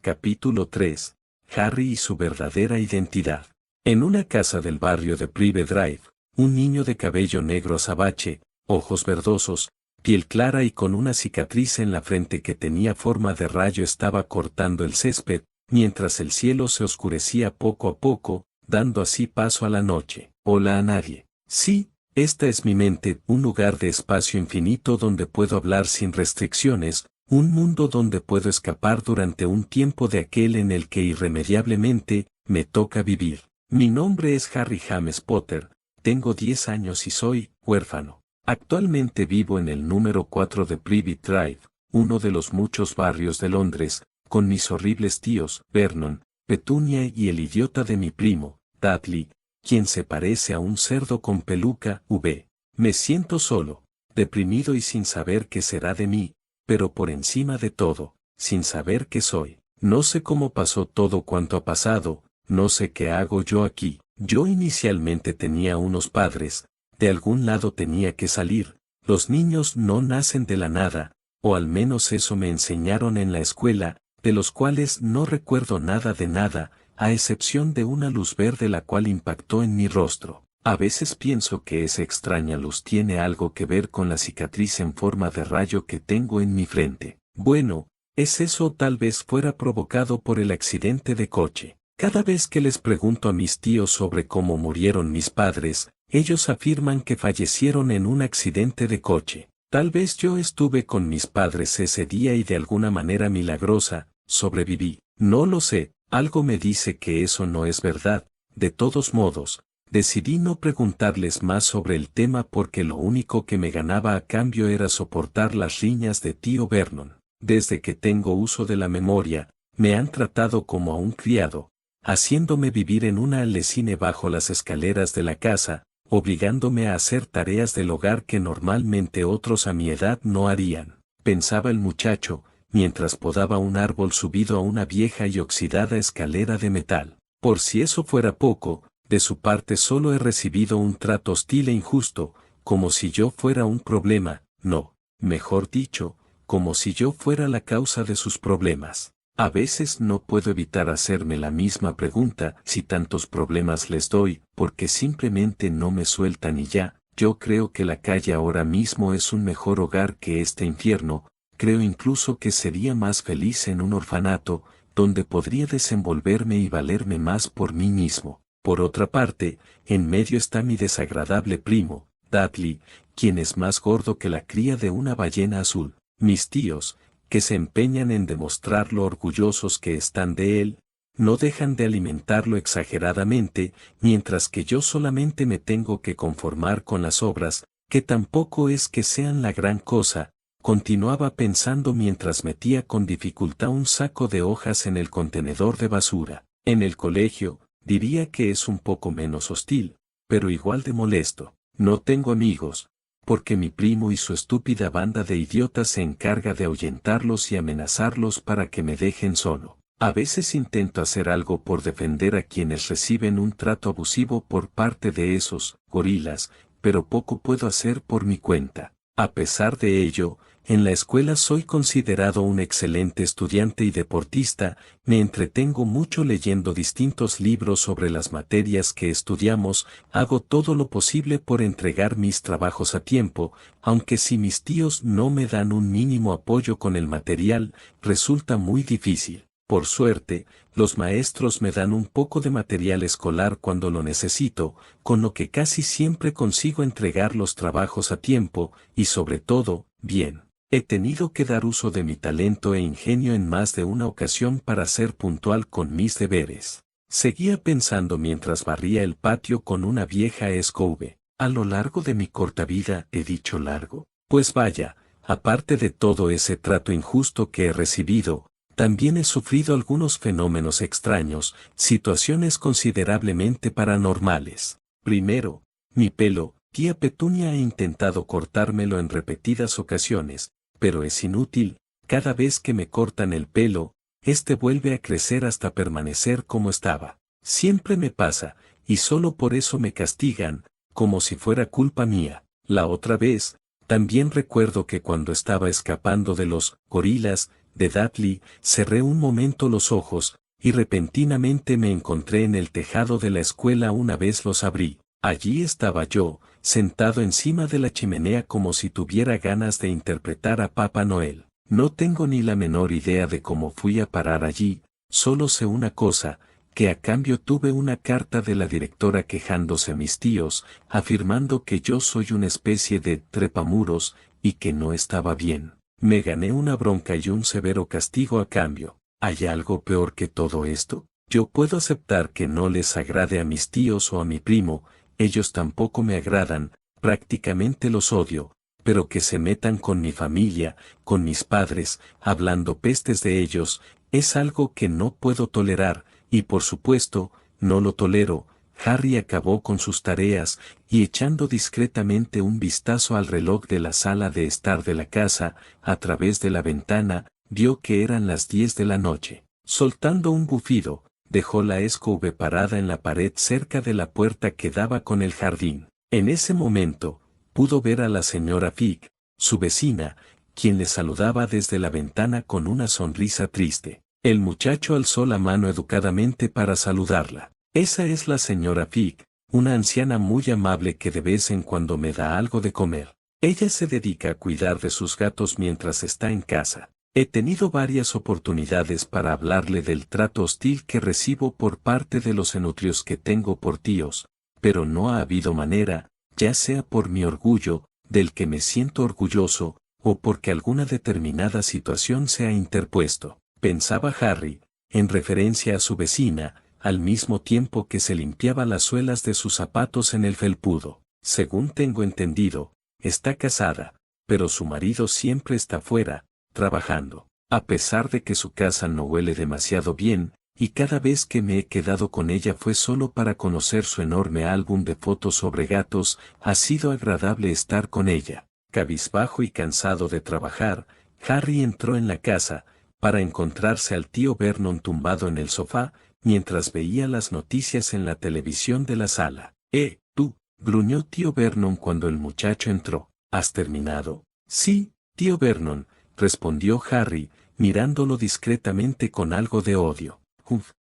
Capítulo 3. Harry y su verdadera identidad. En una casa del barrio de Prive Drive, un niño de cabello negro azabache, ojos verdosos, piel clara y con una cicatriz en la frente que tenía forma de rayo estaba cortando el césped, mientras el cielo se oscurecía poco a poco, dando así paso a la noche. Hola a nadie. Sí, esta es mi mente, un lugar de espacio infinito donde puedo hablar sin restricciones, un mundo donde puedo escapar durante un tiempo de aquel en el que irremediablemente me toca vivir. Mi nombre es Harry James Potter, tengo 10 años y soy huérfano. Actualmente vivo en el número 4 de Privet Drive, uno de los muchos barrios de Londres, con mis horribles tíos, Vernon, Petunia y el idiota de mi primo, Dudley, quien se parece a un cerdo con peluca. Me siento solo, deprimido y sin saber qué será de mí, pero por encima de todo, sin saber qué soy. No sé cómo pasó todo cuanto ha pasado, no sé qué hago yo aquí. Yo inicialmente tenía unos padres, de algún lado tenía que salir, los niños no nacen de la nada, o al menos eso me enseñaron en la escuela, de los cuales no recuerdo nada de nada, a excepción de una luz verde la cual impactó en mi rostro. A veces pienso que esa extraña luz tiene algo que ver con la cicatriz en forma de rayo que tengo en mi frente. Bueno, es eso o tal vez fuera provocado por el accidente de coche. Cada vez que les pregunto a mis tíos sobre cómo murieron mis padres, ellos afirman que fallecieron en un accidente de coche. Tal vez yo estuve con mis padres ese día y de alguna manera milagrosa, sobreviví. No lo sé, algo me dice que eso no es verdad. De todos modos, decidí no preguntarles más sobre el tema porque lo único que me ganaba a cambio era soportar las riñas de tío Vernon. Desde que tengo uso de la memoria, me han tratado como a un criado, haciéndome vivir en una alecine bajo las escaleras de la casa, obligándome a hacer tareas del hogar que normalmente otros a mi edad no harían, pensaba el muchacho, mientras podaba un árbol subido a una vieja y oxidada escalera de metal. Por si eso fuera poco, de su parte solo he recibido un trato hostil e injusto, como si yo fuera un problema, no, mejor dicho, como si yo fuera la causa de sus problemas. A veces no puedo evitar hacerme la misma pregunta, si tantos problemas les doy, porque simplemente no me sueltan y ya. Yo creo que la calle ahora mismo es un mejor hogar que este infierno, creo incluso que sería más feliz en un orfanato, donde podría desenvolverme y valerme más por mí mismo. Por otra parte, en medio está mi desagradable primo, Dudley, quien es más gordo que la cría de una ballena azul. Mis tíos, que se empeñan en demostrar lo orgullosos que están de él, no dejan de alimentarlo exageradamente, mientras que yo solamente me tengo que conformar con las obras, que tampoco es que sean la gran cosa, continuaba pensando mientras metía con dificultad un saco de hojas en el contenedor de basura. En el colegio, diría que es un poco menos hostil, pero igual de molesto. No tengo amigos, porque mi primo y su estúpida banda de idiotas se encarga de ahuyentarlos y amenazarlos para que me dejen solo. A veces intento hacer algo por defender a quienes reciben un trato abusivo por parte de esos gorilas, pero poco puedo hacer por mi cuenta. A pesar de ello, en la escuela soy considerado un excelente estudiante y deportista, me entretengo mucho leyendo distintos libros sobre las materias que estudiamos, hago todo lo posible por entregar mis trabajos a tiempo, aunque si mis tíos no me dan un mínimo apoyo con el material, resulta muy difícil. Por suerte, los maestros me dan un poco de material escolar cuando lo necesito, con lo que casi siempre consigo entregar los trabajos a tiempo, y sobre todo, bien. He tenido que dar uso de mi talento e ingenio en más de una ocasión para ser puntual con mis deberes. Seguía pensando mientras barría el patio con una vieja escobe. A lo largo de mi corta vida, ¿he dicho largo? Pues vaya, aparte de todo ese trato injusto que he recibido, también he sufrido algunos fenómenos extraños, situaciones considerablemente paranormales. Primero, mi pelo, tía Petunia ha intentado cortármelo en repetidas ocasiones, pero es inútil, cada vez que me cortan el pelo, este vuelve a crecer hasta permanecer como estaba. Siempre me pasa, y solo por eso me castigan, como si fuera culpa mía. La otra vez, también recuerdo que cuando estaba escapando de los gorilas, de Dudley, cerré un momento los ojos, y repentinamente me encontré en el tejado de la escuela una vez los abrí. Allí estaba yo, sentado encima de la chimenea como si tuviera ganas de interpretar a Papá Noel. No tengo ni la menor idea de cómo fui a parar allí, solo sé una cosa, que a cambio tuve una carta de la directora quejándose a mis tíos, afirmando que yo soy una especie de trepamuros, y que no estaba bien. Me gané una bronca y un severo castigo a cambio. ¿Hay algo peor que todo esto? Yo puedo aceptar que no les agrade a mis tíos o a mi primo, ellos tampoco me agradan, prácticamente los odio, pero que se metan con mi familia, con mis padres, hablando pestes de ellos, es algo que no puedo tolerar, y por supuesto, no lo tolero. Harry acabó con sus tareas, y echando discretamente un vistazo al reloj de la sala de estar de la casa, a través de la ventana, vio que eran las 10 de la noche. Soltando un bufido, dejó la escoba parada en la pared cerca de la puerta que daba con el jardín. En ese momento, pudo ver a la señora Fig, su vecina, quien le saludaba desde la ventana con una sonrisa triste. El muchacho alzó la mano educadamente para saludarla. Esa es la señora Fig, una anciana muy amable que de vez en cuando me da algo de comer. Ella se dedica a cuidar de sus gatos mientras está en casa. He tenido varias oportunidades para hablarle del trato hostil que recibo por parte de los enutrios que tengo por tíos, pero no ha habido manera, ya sea por mi orgullo, del que me siento orgulloso, o porque alguna determinada situación se ha interpuesto. Pensaba Harry, en referencia a su vecina, al mismo tiempo que se limpiaba las suelas de sus zapatos en el felpudo. Según tengo entendido, está casada, pero su marido siempre está fuera, trabajando. A pesar de que su casa no huele demasiado bien, y cada vez que me he quedado con ella fue solo para conocer su enorme álbum de fotos sobre gatos, ha sido agradable estar con ella. Cabizbajo y cansado de trabajar, Harry entró en la casa, para encontrarse al tío Vernon tumbado en el sofá, mientras veía las noticias en la televisión de la sala. Tú, gruñó tío Vernon cuando el muchacho entró. ¿Has terminado? Sí, tío Vernon, respondió Harry, mirándolo discretamente con algo de odio.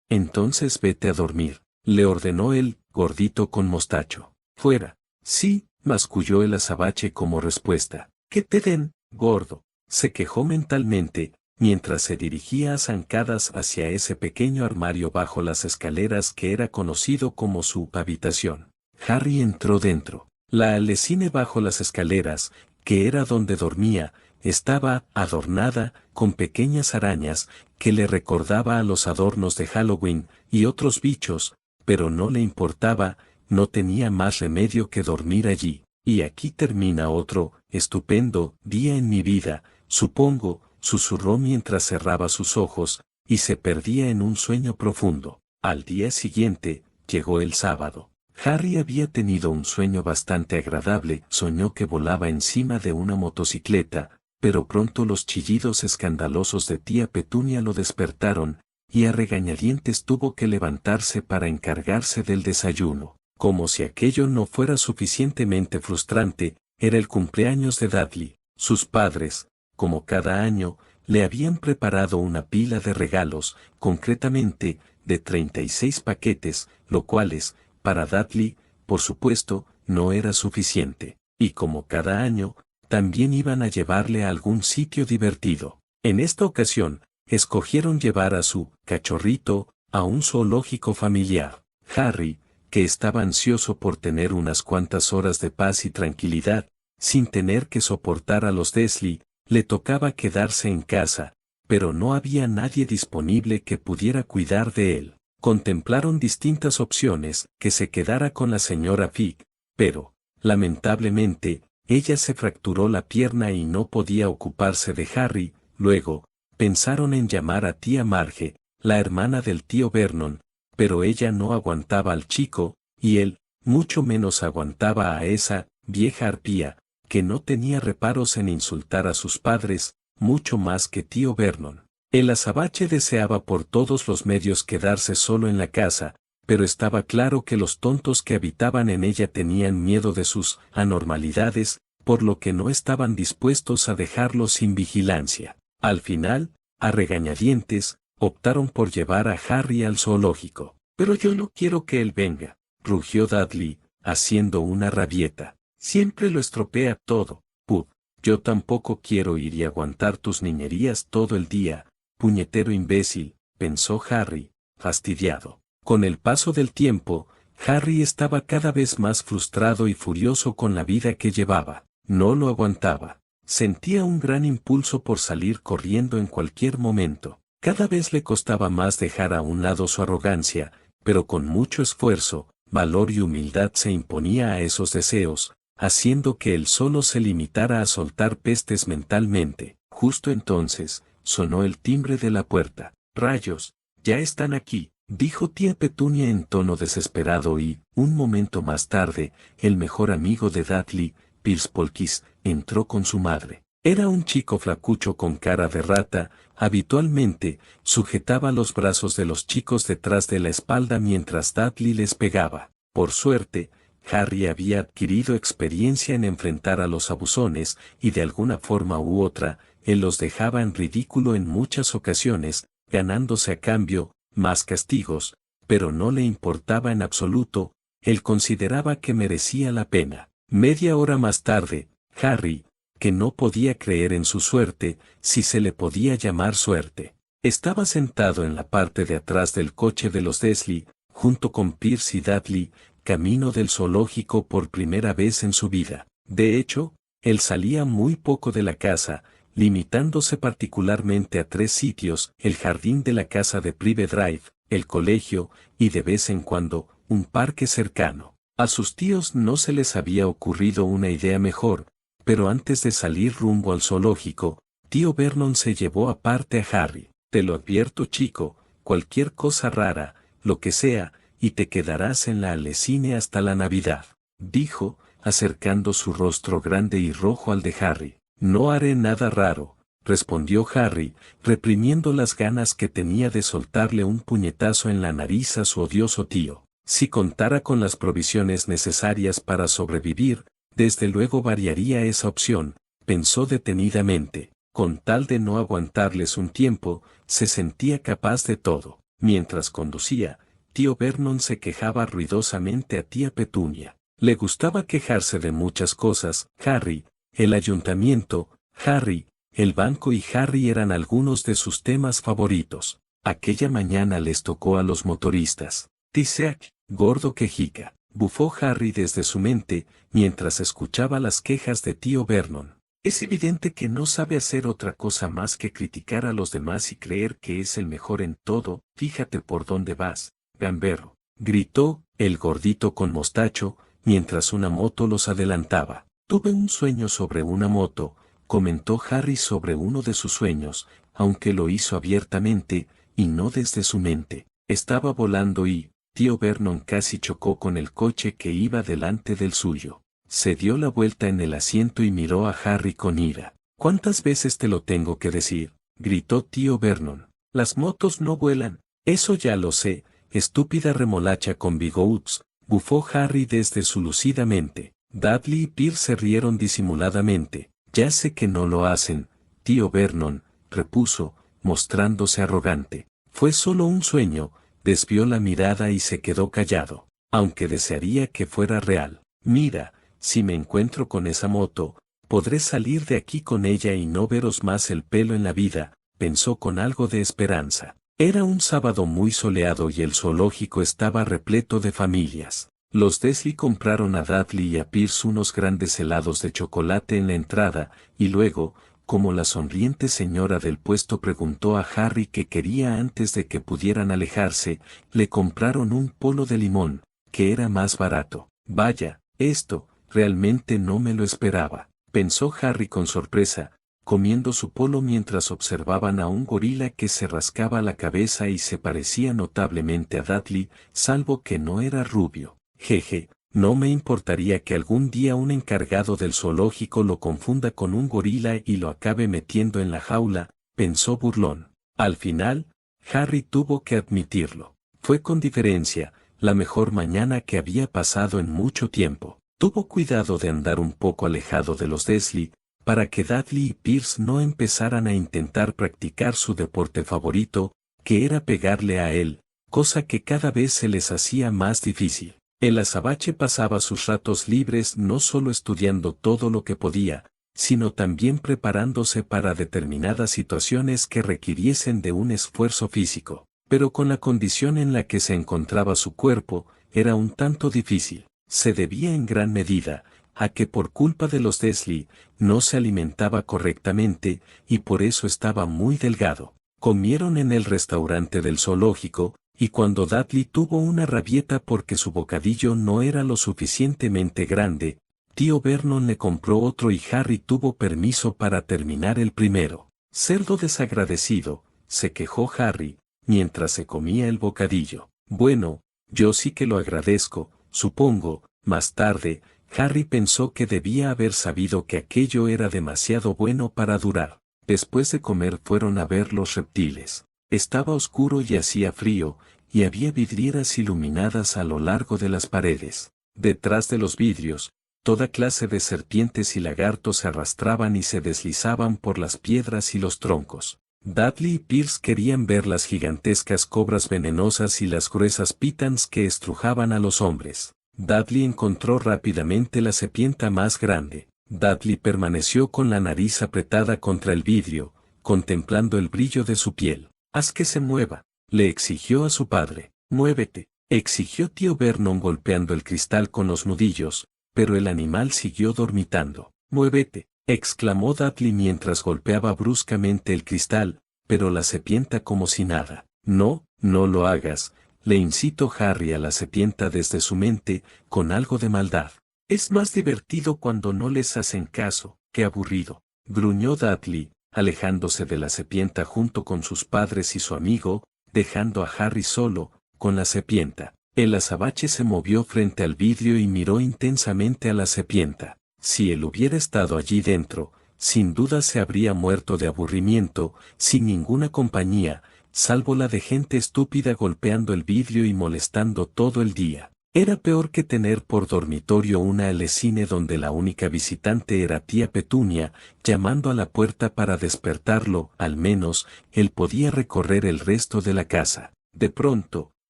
Entonces vete a dormir, le ordenó el gordito con mostacho. Fuera. Sí, masculló el azabache como respuesta. Que te den, gordo, se quejó mentalmente, mientras se dirigía a zancadas hacia ese pequeño armario bajo las escaleras que era conocido como su habitación. Harry entró dentro. La alecine bajo las escaleras, que era donde dormía, estaba adornada con pequeñas arañas, que le recordaba a los adornos de Halloween y otros bichos, pero no le importaba, no tenía más remedio que dormir allí. Y aquí termina otro estupendo día en mi vida, supongo, susurró mientras cerraba sus ojos, y se perdía en un sueño profundo. Al día siguiente, llegó el sábado. Harry había tenido un sueño bastante agradable, soñó que volaba encima de una motocicleta, pero pronto los chillidos escandalosos de tía Petunia lo despertaron, y a regañadientes tuvo que levantarse para encargarse del desayuno. Como si aquello no fuera suficientemente frustrante, era el cumpleaños de Dudley. Sus padres, como cada año, le habían preparado una pila de regalos, concretamente, de 36 paquetes, lo cuales, para Dudley, por supuesto, no era suficiente. Y como cada año, también iban a llevarle a algún sitio divertido. En esta ocasión, escogieron llevar a su cachorrito a un zoológico familiar. Harry, que estaba ansioso por tener unas cuantas horas de paz y tranquilidad, sin tener que soportar a los Dursley, le tocaba quedarse en casa, pero no había nadie disponible que pudiera cuidar de él. Contemplaron distintas opciones, que se quedara con la señora Fig, pero, lamentablemente, ella se fracturó la pierna y no podía ocuparse de Harry. Luego, pensaron en llamar a tía Marge, la hermana del tío Vernon, pero ella no aguantaba al chico, y él, mucho menos aguantaba a esa vieja arpía, que no tenía reparos en insultar a sus padres, mucho más que tío Vernon. El azabache deseaba por todos los medios quedarse solo en la casa, pero estaba claro que los tontos que habitaban en ella tenían miedo de sus anormalidades, por lo que no estaban dispuestos a dejarlo sin vigilancia. Al final, a regañadientes, optaron por llevar a Harry al zoológico. Pero yo no quiero que él venga, rugió Dudley, haciendo una rabieta. Siempre lo estropea todo, Pug. Yo tampoco quiero ir y aguantar tus niñerías todo el día, puñetero imbécil, pensó Harry, fastidiado. Con el paso del tiempo, Harry estaba cada vez más frustrado y furioso con la vida que llevaba. No lo aguantaba. Sentía un gran impulso por salir corriendo en cualquier momento. Cada vez le costaba más dejar a un lado su arrogancia, pero con mucho esfuerzo, valor y humildad se imponía a esos deseos, haciendo que él solo se limitara a soltar pestes mentalmente. Justo entonces, sonó el timbre de la puerta. «Rayos, ya están aquí», dijo tía Petunia en tono desesperado y, un momento más tarde, el mejor amigo de Dudley, Pierce Polkiss, entró con su madre. Era un chico flacucho con cara de rata, habitualmente, sujetaba los brazos de los chicos detrás de la espalda mientras Dudley les pegaba. Por suerte, Harry había adquirido experiencia en enfrentar a los abusones y de alguna forma u otra, él los dejaba en ridículo en muchas ocasiones, ganándose a cambio más castigos, pero no le importaba en absoluto, él consideraba que merecía la pena. Media hora más tarde, Harry, que no podía creer en su suerte, si se le podía llamar suerte, estaba sentado en la parte de atrás del coche de los Dursley, junto con Pierce y Dudley, camino del zoológico por primera vez en su vida. De hecho, él salía muy poco de la casa, limitándose particularmente a 3 sitios: el jardín de la casa de Prive Drive, el colegio, y de vez en cuando, un parque cercano. A sus tíos no se les había ocurrido una idea mejor, pero antes de salir rumbo al zoológico, tío Vernon se llevó aparte a Harry. «Te lo advierto, chico, cualquier cosa rara, lo que sea, y te quedarás en la Alecine hasta la Navidad», dijo, acercando su rostro grande y rojo al de Harry. «No haré nada raro», respondió Harry, reprimiendo las ganas que tenía de soltarle un puñetazo en la nariz a su odioso tío. Si contara con las provisiones necesarias para sobrevivir, desde luego variaría esa opción, pensó detenidamente. Con tal de no aguantarles un tiempo, se sentía capaz de todo. Mientras conducía, tío Vernon se quejaba ruidosamente a tía Petunia. Le gustaba quejarse de muchas cosas. Harry, el ayuntamiento, Harry, el banco y Harry eran algunos de sus temas favoritos. Aquella mañana les tocó a los motoristas. «Tiseac, gordo quejica», bufó Harry desde su mente, mientras escuchaba las quejas de tío Vernon. «Es evidente que no sabe hacer otra cosa más que criticar a los demás y creer que es el mejor en todo. Fíjate por dónde vas, gamberro», gritó el gordito con mostacho, mientras una moto los adelantaba. «Tuve un sueño sobre una moto», comentó Harry sobre uno de sus sueños, aunque lo hizo abiertamente, y no desde su mente. Estaba volando y tío Vernon casi chocó con el coche que iba delante del suyo. Se dio la vuelta en el asiento y miró a Harry con ira. «¿Cuántas veces te lo tengo que decir?», gritó tío Vernon. «Las motos no vuelan». «Eso ya lo sé, estúpida remolacha con bigotes», bufó Harry desde su lucida mente. Dudley y Pierce se rieron disimuladamente. «Ya sé que no lo hacen, tío Vernon», repuso, mostrándose arrogante. «Fue solo un sueño», desvió la mirada y se quedó callado, aunque desearía que fuera real. «Mira, si me encuentro con esa moto, podré salir de aquí con ella y no veros más el pelo en la vida», pensó con algo de esperanza. Era un sábado muy soleado y el zoológico estaba repleto de familias. Los Dursley compraron a Dudley y a Pierce unos grandes helados de chocolate en la entrada, y luego, como la sonriente señora del puesto preguntó a Harry qué quería antes de que pudieran alejarse, le compraron un polo de limón, que era más barato. «Vaya, esto, realmente no me lo esperaba», pensó Harry con sorpresa, comiendo su polo mientras observaban a un gorila que se rascaba la cabeza y se parecía notablemente a Dudley, salvo que no era rubio. «Jeje, no me importaría que algún día un encargado del zoológico lo confunda con un gorila y lo acabe metiendo en la jaula», pensó burlón. Al final, Harry tuvo que admitirlo. Fue con diferencia la mejor mañana que había pasado en mucho tiempo. Tuvo cuidado de andar un poco alejado de los Dursley, para que Dudley y Pierce no empezaran a intentar practicar su deporte favorito, que era pegarle a él, cosa que cada vez se les hacía más difícil. El azabache pasaba sus ratos libres no solo estudiando todo lo que podía, sino también preparándose para determinadas situaciones que requiriesen de un esfuerzo físico, pero con la condición en la que se encontraba su cuerpo, era un tanto difícil. Se debía en gran medida a que por culpa de los Dursley no se alimentaba correctamente y por eso estaba muy delgado. Comieron en el restaurante del zoológico, y cuando Dudley tuvo una rabieta porque su bocadillo no era lo suficientemente grande, tío Vernon le compró otro y Harry tuvo permiso para terminar el primero. Cerdo desagradecido, se quejó Harry, mientras se comía el bocadillo. Bueno, yo sí que lo agradezco, supongo. Más tarde, Harry pensó que debía haber sabido que aquello era demasiado bueno para durar. Después de comer fueron a ver los reptiles. Estaba oscuro y hacía frío, y había vidrieras iluminadas a lo largo de las paredes. Detrás de los vidrios, toda clase de serpientes y lagartos se arrastraban y se deslizaban por las piedras y los troncos. Dudley y Pierce querían ver las gigantescas cobras venenosas y las gruesas pitans que estrujaban a los hombres. Dudley encontró rápidamente la serpiente más grande. Dudley permaneció con la nariz apretada contra el vidrio, contemplando el brillo de su piel. «Haz que se mueva», le exigió a su padre. «Muévete», exigió tío Vernon golpeando el cristal con los nudillos, pero el animal siguió dormitando. «Muévete», exclamó Dudley mientras golpeaba bruscamente el cristal, pero la serpiente como si nada. «No, no lo hagas», le incitó Harry a la serpiente desde su mente, con algo de maldad. «Es más divertido cuando no les hacen caso, qué aburrido», gruñó Dudley, alejándose de la serpiente junto con sus padres y su amigo, dejando a Harry solo, con la serpiente. El azabache se movió frente al vidrio y miró intensamente a la serpiente. Si él hubiera estado allí dentro, sin duda se habría muerto de aburrimiento, sin ninguna compañía, salvo la de gente estúpida golpeando el vidrio y molestando todo el día. Era peor que tener por dormitorio una alecine donde la única visitante era tía Petunia, llamando a la puerta para despertarlo. Al menos, él podía recorrer el resto de la casa. De pronto,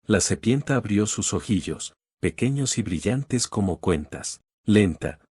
la serpiente abrió sus ojillos, pequeños y brillantes como cuentas.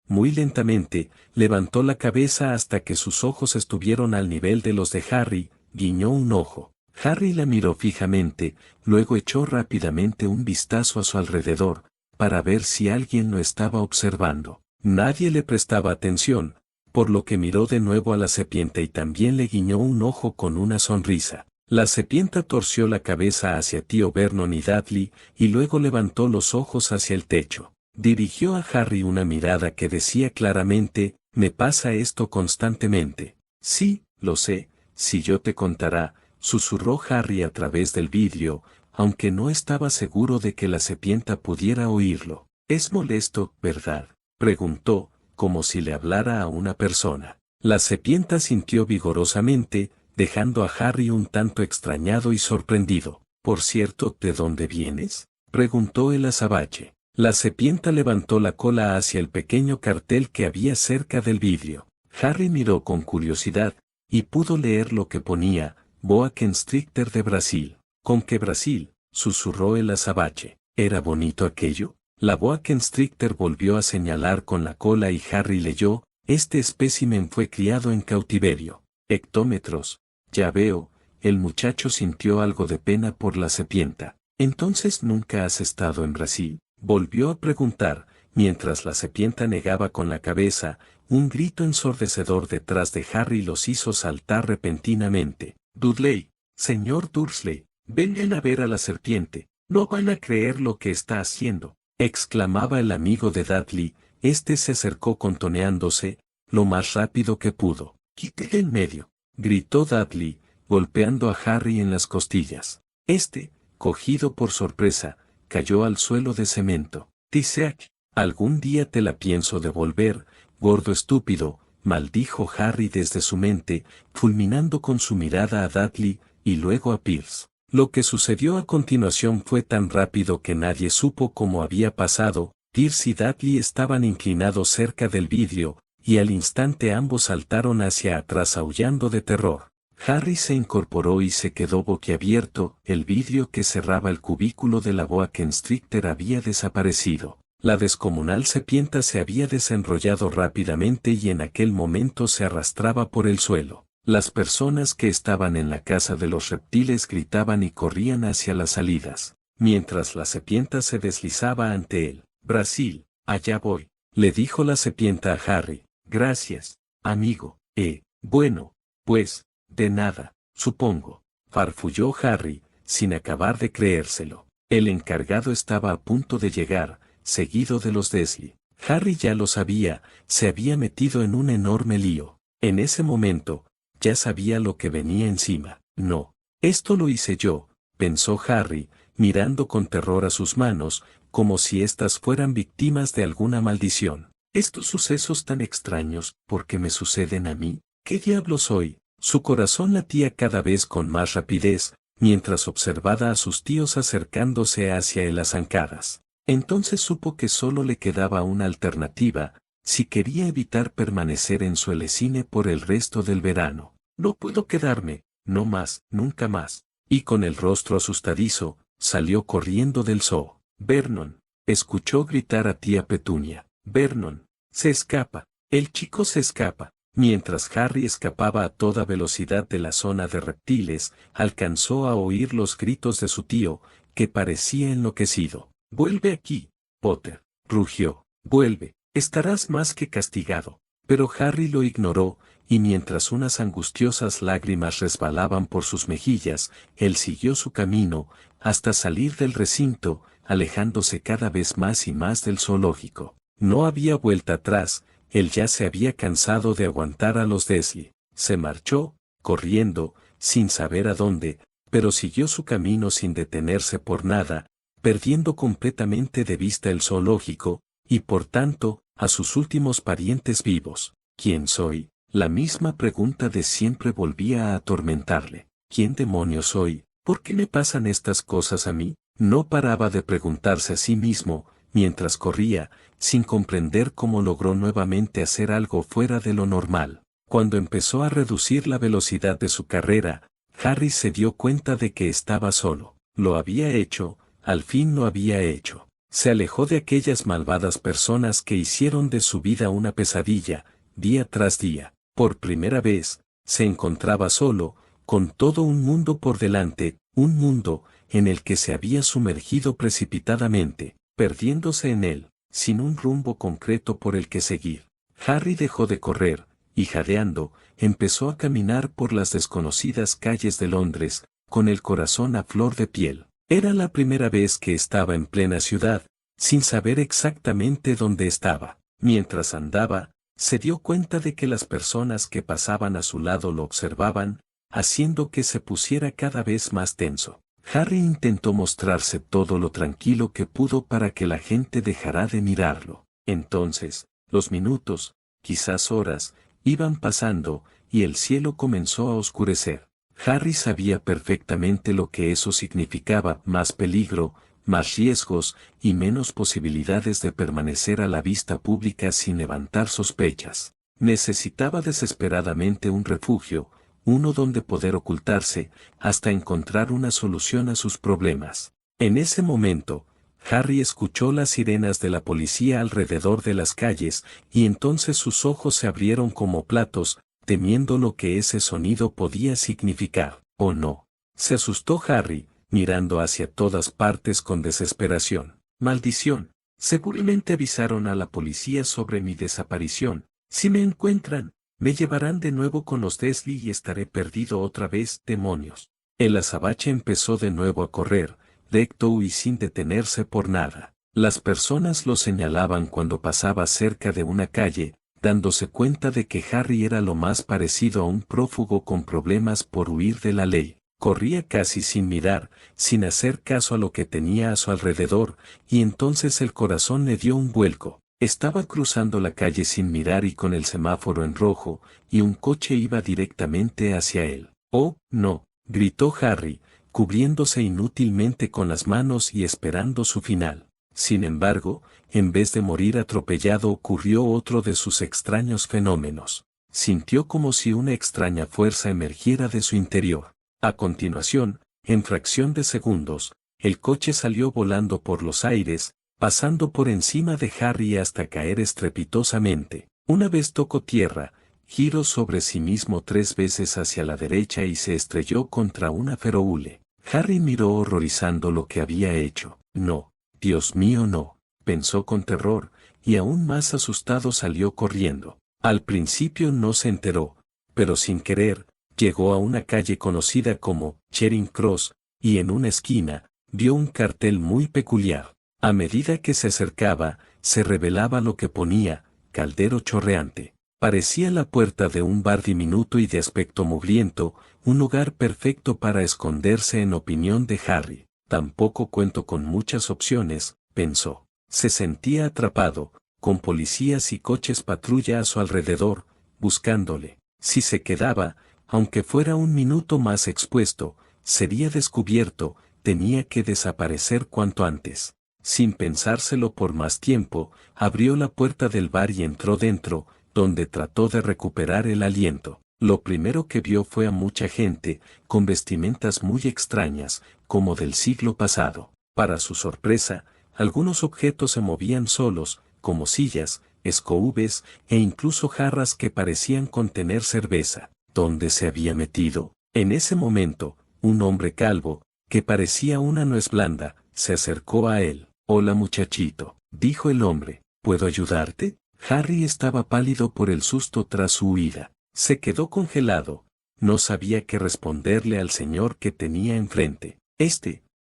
Muy lentamente, levantó la cabeza hasta que sus ojos estuvieron al nivel de los de Harry, guiñó un ojo. Harry la miró fijamente, luego echó rápidamente un vistazo a su alrededor, para ver si alguien lo estaba observando. Nadie le prestaba atención, por lo que miró de nuevo a la serpiente y también le guiñó un ojo con una sonrisa. La serpiente torció la cabeza hacia tío Vernon y Dudley, y luego levantó los ojos hacia el techo. Dirigió a Harry una mirada que decía claramente, «Me pasa esto constantemente». «Sí, lo sé, si yo te contara», susurró Harry a través del vidrio, aunque no estaba seguro de que la serpiente pudiera oírlo. «Es molesto, ¿verdad?», preguntó, como si le hablara a una persona. La serpiente sintió vigorosamente, dejando a Harry un tanto extrañado y sorprendido. «Por cierto, ¿de dónde vienes?», preguntó el azabache. La serpiente levantó la cola hacia el pequeño cartel que había cerca del vidrio. Harry miró con curiosidad, y pudo leer lo que ponía, «Boa Constrictor de Brasil». «¿Con qué Brasil?», susurró el azabache. ¿Era bonito aquello? La boa constrictor volvió a señalar con la cola y Harry leyó, «Este espécimen fue criado en cautiverio. Hectómetros». «Ya veo», el muchacho sintió algo de pena por la serpiente. «¿Entonces nunca has estado en Brasil?», volvió a preguntar, mientras la serpiente negaba con la cabeza. Un grito ensordecedor detrás de Harry los hizo saltar repentinamente. «Dudley, señor Dursley, vengan a ver a la serpiente, no van a creer lo que está haciendo», exclamaba el amigo de Dudley. Este se acercó contoneándose, lo más rápido que pudo. «Quítele en medio», gritó Dudley, golpeando a Harry en las costillas. Este, cogido por sorpresa, cayó al suelo de cemento. «Tisseach, algún día te la pienso devolver, gordo estúpido», maldijo Harry desde su mente, fulminando con su mirada a Dudley, y luego a Pierce. Lo que sucedió a continuación fue tan rápido que nadie supo cómo había pasado. Pierce y Dudley estaban inclinados cerca del vidrio, y al instante ambos saltaron hacia atrás aullando de terror. Harry se incorporó y se quedó boquiabierto, el vidrio que cerraba el cubículo de la boa constrictor había desaparecido. La descomunal serpiente se había desenrollado rápidamente y en aquel momento se arrastraba por el suelo. Las personas que estaban en la casa de los reptiles gritaban y corrían hacia las salidas, mientras la serpiente se deslizaba ante él. Brasil, allá voy, le dijo la serpiente a Harry. Gracias, amigo. Bueno, pues, de nada, supongo, farfulló Harry, sin acabar de creérselo. El encargado estaba a punto de llegar, seguido de los Dursley. Harry ya lo sabía, se había metido en un enorme lío. En ese momento, ya sabía lo que venía encima. No, esto lo hice yo, pensó Harry, mirando con terror a sus manos, como si éstas fueran víctimas de alguna maldición. Estos sucesos tan extraños, ¿por qué me suceden a mí? ¿Qué diablo soy? Su corazón latía cada vez con más rapidez, mientras observaba a sus tíos acercándose hacia él a zancadas. Entonces supo que solo le quedaba una alternativa, si quería evitar permanecer en su Elecine por el resto del verano. No puedo quedarme, no más, nunca más. Y con el rostro asustadizo, salió corriendo del zoo. Vernon, escuchó gritar a tía Petunia. Vernon, se escapa. El chico se escapa. Mientras Harry escapaba a toda velocidad de la zona de reptiles, alcanzó a oír los gritos de su tío, que parecía enloquecido. «Vuelve aquí, Potter», rugió. «Vuelve, estarás más que castigado». Pero Harry lo ignoró, y mientras unas angustiosas lágrimas resbalaban por sus mejillas, él siguió su camino, hasta salir del recinto, alejándose cada vez más y más del zoológico. No había vuelta atrás. Él ya se había cansado de aguantar a los Dursley. Se marchó, corriendo, sin saber a dónde, pero siguió su camino sin detenerse por nada, perdiendo completamente de vista el zoológico, y por tanto, a sus últimos parientes vivos. ¿Quién soy? La misma pregunta de siempre volvía a atormentarle. ¿Quién demonios soy? ¿Por qué me pasan estas cosas a mí? No paraba de preguntarse a sí mismo, mientras corría, sin comprender cómo logró nuevamente hacer algo fuera de lo normal. Cuando empezó a reducir la velocidad de su carrera, Harry se dio cuenta de que estaba solo. Lo había hecho, al fin lo había hecho. Se alejó de aquellas malvadas personas que hicieron de su vida una pesadilla, día tras día. Por primera vez, se encontraba solo, con todo un mundo por delante, un mundo en el que se había sumergido precipitadamente, perdiéndose en él, sin un rumbo concreto por el que seguir. Harry dejó de correr, y jadeando, empezó a caminar por las desconocidas calles de Londres, con el corazón a flor de piel. Era la primera vez que estaba en plena ciudad, sin saber exactamente dónde estaba. Mientras andaba, se dio cuenta de que las personas que pasaban a su lado lo observaban, haciendo que se pusiera cada vez más tenso. Harry intentó mostrarse todo lo tranquilo que pudo para que la gente dejara de mirarlo. Entonces, los minutos, quizás horas, iban pasando, y el cielo comenzó a oscurecer. Harry sabía perfectamente lo que eso significaba: más peligro, más riesgos, y menos posibilidades de permanecer a la vista pública sin levantar sospechas. Necesitaba desesperadamente un refugio, uno donde poder ocultarse, hasta encontrar una solución a sus problemas. En ese momento, Harry escuchó las sirenas de la policía alrededor de las calles, y entonces sus ojos se abrieron como platos, temiendo lo que ese sonido podía significar. «¿O no?», se asustó Harry, mirando hacia todas partes con desesperación. «Maldición, seguramente avisaron a la policía sobre mi desaparición. Si me encuentran, me llevarán de nuevo con los Dursley y estaré perdido otra vez. Demonios». El azabache empezó de nuevo a correr, recto y sin detenerse por nada. Las personas lo señalaban cuando pasaba cerca de una calle, dándose cuenta de que Harry era lo más parecido a un prófugo con problemas por huir de la ley. Corría casi sin mirar, sin hacer caso a lo que tenía a su alrededor, y entonces el corazón le dio un vuelco. Estaba cruzando la calle sin mirar y con el semáforo en rojo, y un coche iba directamente hacia él. «¡Oh, no!», gritó Harry, cubriéndose inútilmente con las manos y esperando su final. Sin embargo, en vez de morir atropellado ocurrió otro de sus extraños fenómenos. Sintió como si una extraña fuerza emergiera de su interior. A continuación, en fracción de segundos, el coche salió volando por los aires, pasando por encima de Harry hasta caer estrepitosamente. Una vez tocó tierra, giró sobre sí mismo 3 veces hacia la derecha y se estrelló contra una ferohule. Harry miró horrorizando lo que había hecho. No, Dios mío no, pensó con terror, y aún más asustado salió corriendo. Al principio no se enteró, pero sin querer, llegó a una calle conocida como Charing Cross, y en una esquina, vio un cartel muy peculiar. A medida que se acercaba, se revelaba lo que ponía, Caldero Chorreante. Parecía la puerta de un bar diminuto y de aspecto mugriento, un lugar perfecto para esconderse en opinión de Harry. Tampoco cuento con muchas opciones, pensó. Se sentía atrapado, con policías y coches patrulla a su alrededor, buscándole. Si se quedaba, aunque fuera un minuto más expuesto, sería descubierto, tenía que desaparecer cuanto antes. Sin pensárselo por más tiempo, abrió la puerta del bar y entró dentro, donde trató de recuperar el aliento. Lo primero que vio fue a mucha gente, con vestimentas muy extrañas, como del siglo pasado. Para su sorpresa, algunos objetos se movían solos, como sillas, escobes, e incluso jarras que parecían contener cerveza. ¿Dónde se había metido? En ese momento, un hombre calvo, que parecía una nuez blanda, se acercó a él. «Hola muchachito», dijo el hombre, «¿puedo ayudarte?» Harry estaba pálido por el susto tras su huida. Se quedó congelado. No sabía qué responderle al señor que tenía enfrente.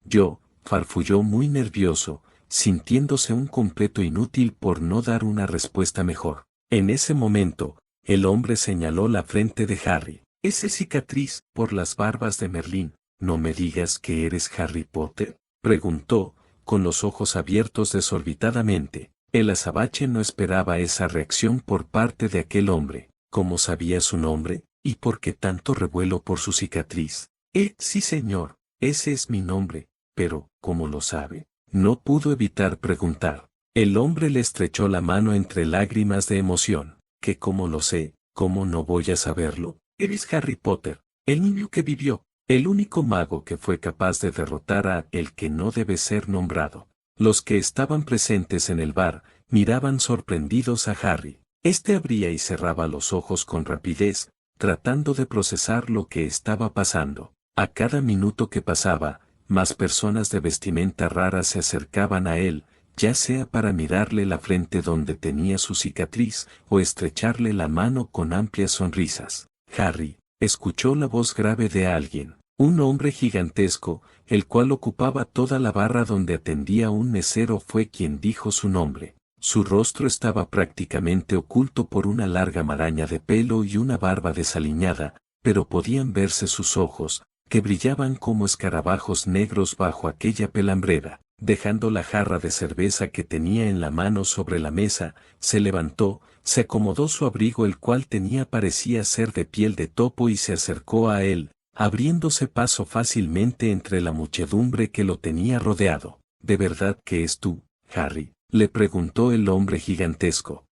Yo, farfulló muy nervioso, sintiéndose un completo inútil por no dar una respuesta mejor. En ese momento, el hombre señaló la frente de Harry. «Esa cicatriz, por las barbas de Merlín. ¿No me digas que eres Harry Potter?», preguntó, con los ojos abiertos desorbitadamente. El azabache no esperaba esa reacción por parte de aquel hombre. ¿Cómo sabía su nombre? ¿Y por qué tanto revuelo por su cicatriz? Sí señor, ese es mi nombre, pero, ¿cómo lo sabe? No pudo evitar preguntar. El hombre le estrechó la mano entre lágrimas de emoción. ¿Que cómo lo sé? ¿Cómo no voy a saberlo? Eres Harry Potter, el niño que vivió, el único mago que fue capaz de derrotar a el que no debe ser nombrado. Los que estaban presentes en el bar, miraban sorprendidos a Harry. Abría y cerraba los ojos con rapidez, tratando de procesar lo que estaba pasando. A cada minuto que pasaba, más personas de vestimenta rara se acercaban a él, ya sea para mirarle la frente donde tenía su cicatriz, o estrecharle la mano con amplias sonrisas. Harry escuchó la voz grave de alguien. Un hombre gigantesco, el cual ocupaba toda la barra donde atendía un mesero, fue quien dijo su nombre. Su rostro estaba prácticamente oculto por una larga maraña de pelo y una barba desaliñada, pero podían verse sus ojos, que brillaban como escarabajos negros bajo aquella pelambrera. Dejando la jarra de cerveza que tenía en la mano sobre la mesa, se levantó, se acomodó su abrigo, el cual parecía ser de piel de topo, y se acercó a él, abriéndose paso fácilmente entre la muchedumbre que lo tenía rodeado. ¿De verdad que es tú, Harry?, le preguntó el hombre gigantesco.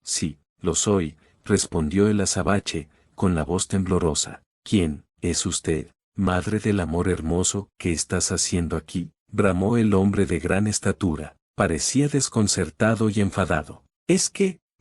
Sí, lo soy, respondió el azabache, con la voz temblorosa. ¿Quién es usted, madre del amor hermoso? ¿Qué estás haciendo aquí?, bramó el hombre de gran estatura. Parecía desconcertado y enfadado.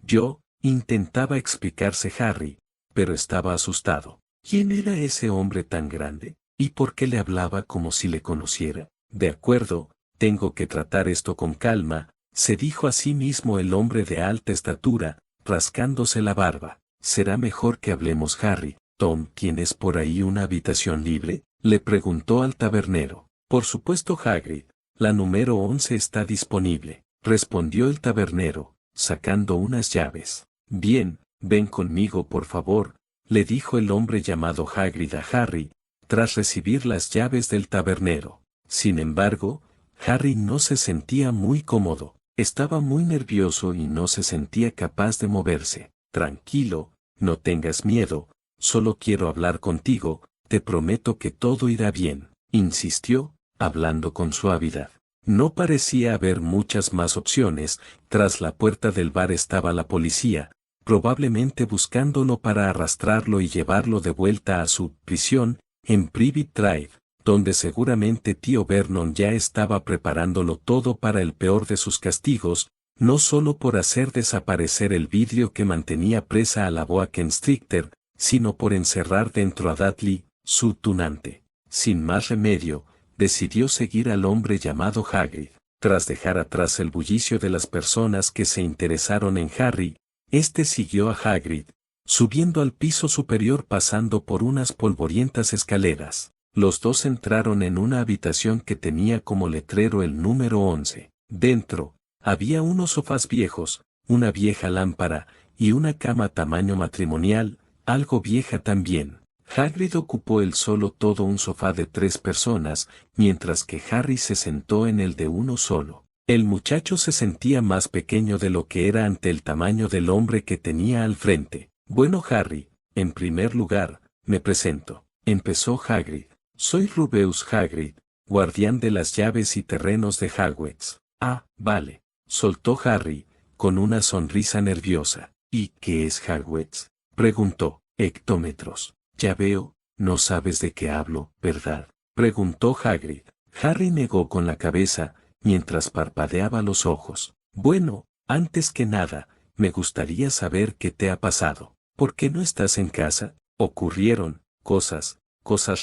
Yo, intentaba explicarse Harry, pero estaba asustado. ¿Quién era ese hombre tan grande? ¿Y por qué le hablaba como si le conociera? De acuerdo, tengo que tratar esto con calma, se dijo a sí mismo el hombre de alta estatura, rascándose la barba. Será mejor que hablemos, Harry. Tom, ¿tienes por ahí una habitación libre?, le preguntó al tabernero. Por supuesto, Hagrid, la número 11 está disponible, respondió el tabernero, sacando unas llaves. Bien, ven conmigo por favor, le dijo el hombre llamado Hagrid a Harry, tras recibir las llaves del tabernero. Sin embargo, Harry no se sentía muy cómodo, estaba muy nervioso y no se sentía capaz de moverse. Tranquilo, no tengas miedo, solo quiero hablar contigo, te prometo que todo irá bien, insistió, hablando con suavidad. No parecía haber muchas más opciones. Tras la puerta del bar estaba la policía, probablemente buscándolo para arrastrarlo y llevarlo de vuelta a su prisión, en Private Drive, donde seguramente tío Vernon ya estaba preparándolo todo para el peor de sus castigos, no solo por hacer desaparecer el vidrio que mantenía presa a la boa constrictor, sino por encerrar dentro a Dudley, su tunante. Sin más remedio, decidió seguir al hombre llamado Hagrid. Tras dejar atrás el bullicio de las personas que se interesaron en Harry, este siguió a Hagrid, subiendo al piso superior pasando por unas polvorientas escaleras. Los dos entraron en una habitación que tenía como letrero el número 11. Dentro, había unos sofás viejos, una vieja lámpara, y una cama tamaño matrimonial, algo vieja también. Hagrid ocupó él solo todo un sofá de 3 personas, mientras que Harry se sentó en el de uno solo. El muchacho se sentía más pequeño de lo que era ante el tamaño del hombre que tenía al frente. Bueno, Harry, en primer lugar, me presento, empezó Hagrid. Soy Rubeus Hagrid, guardián de las llaves y terrenos de Hogwarts. Ah, vale, soltó Harry, con una sonrisa nerviosa. ¿Y qué es Hogwarts?, preguntó. Hectómetros. Ya veo, no sabes de qué hablo, ¿verdad?, preguntó Hagrid. Harry negó con la cabeza, mientras parpadeaba los ojos. Bueno, antes que nada, me gustaría saber qué te ha pasado. ¿Por qué no estás en casa? Ocurrieron cosas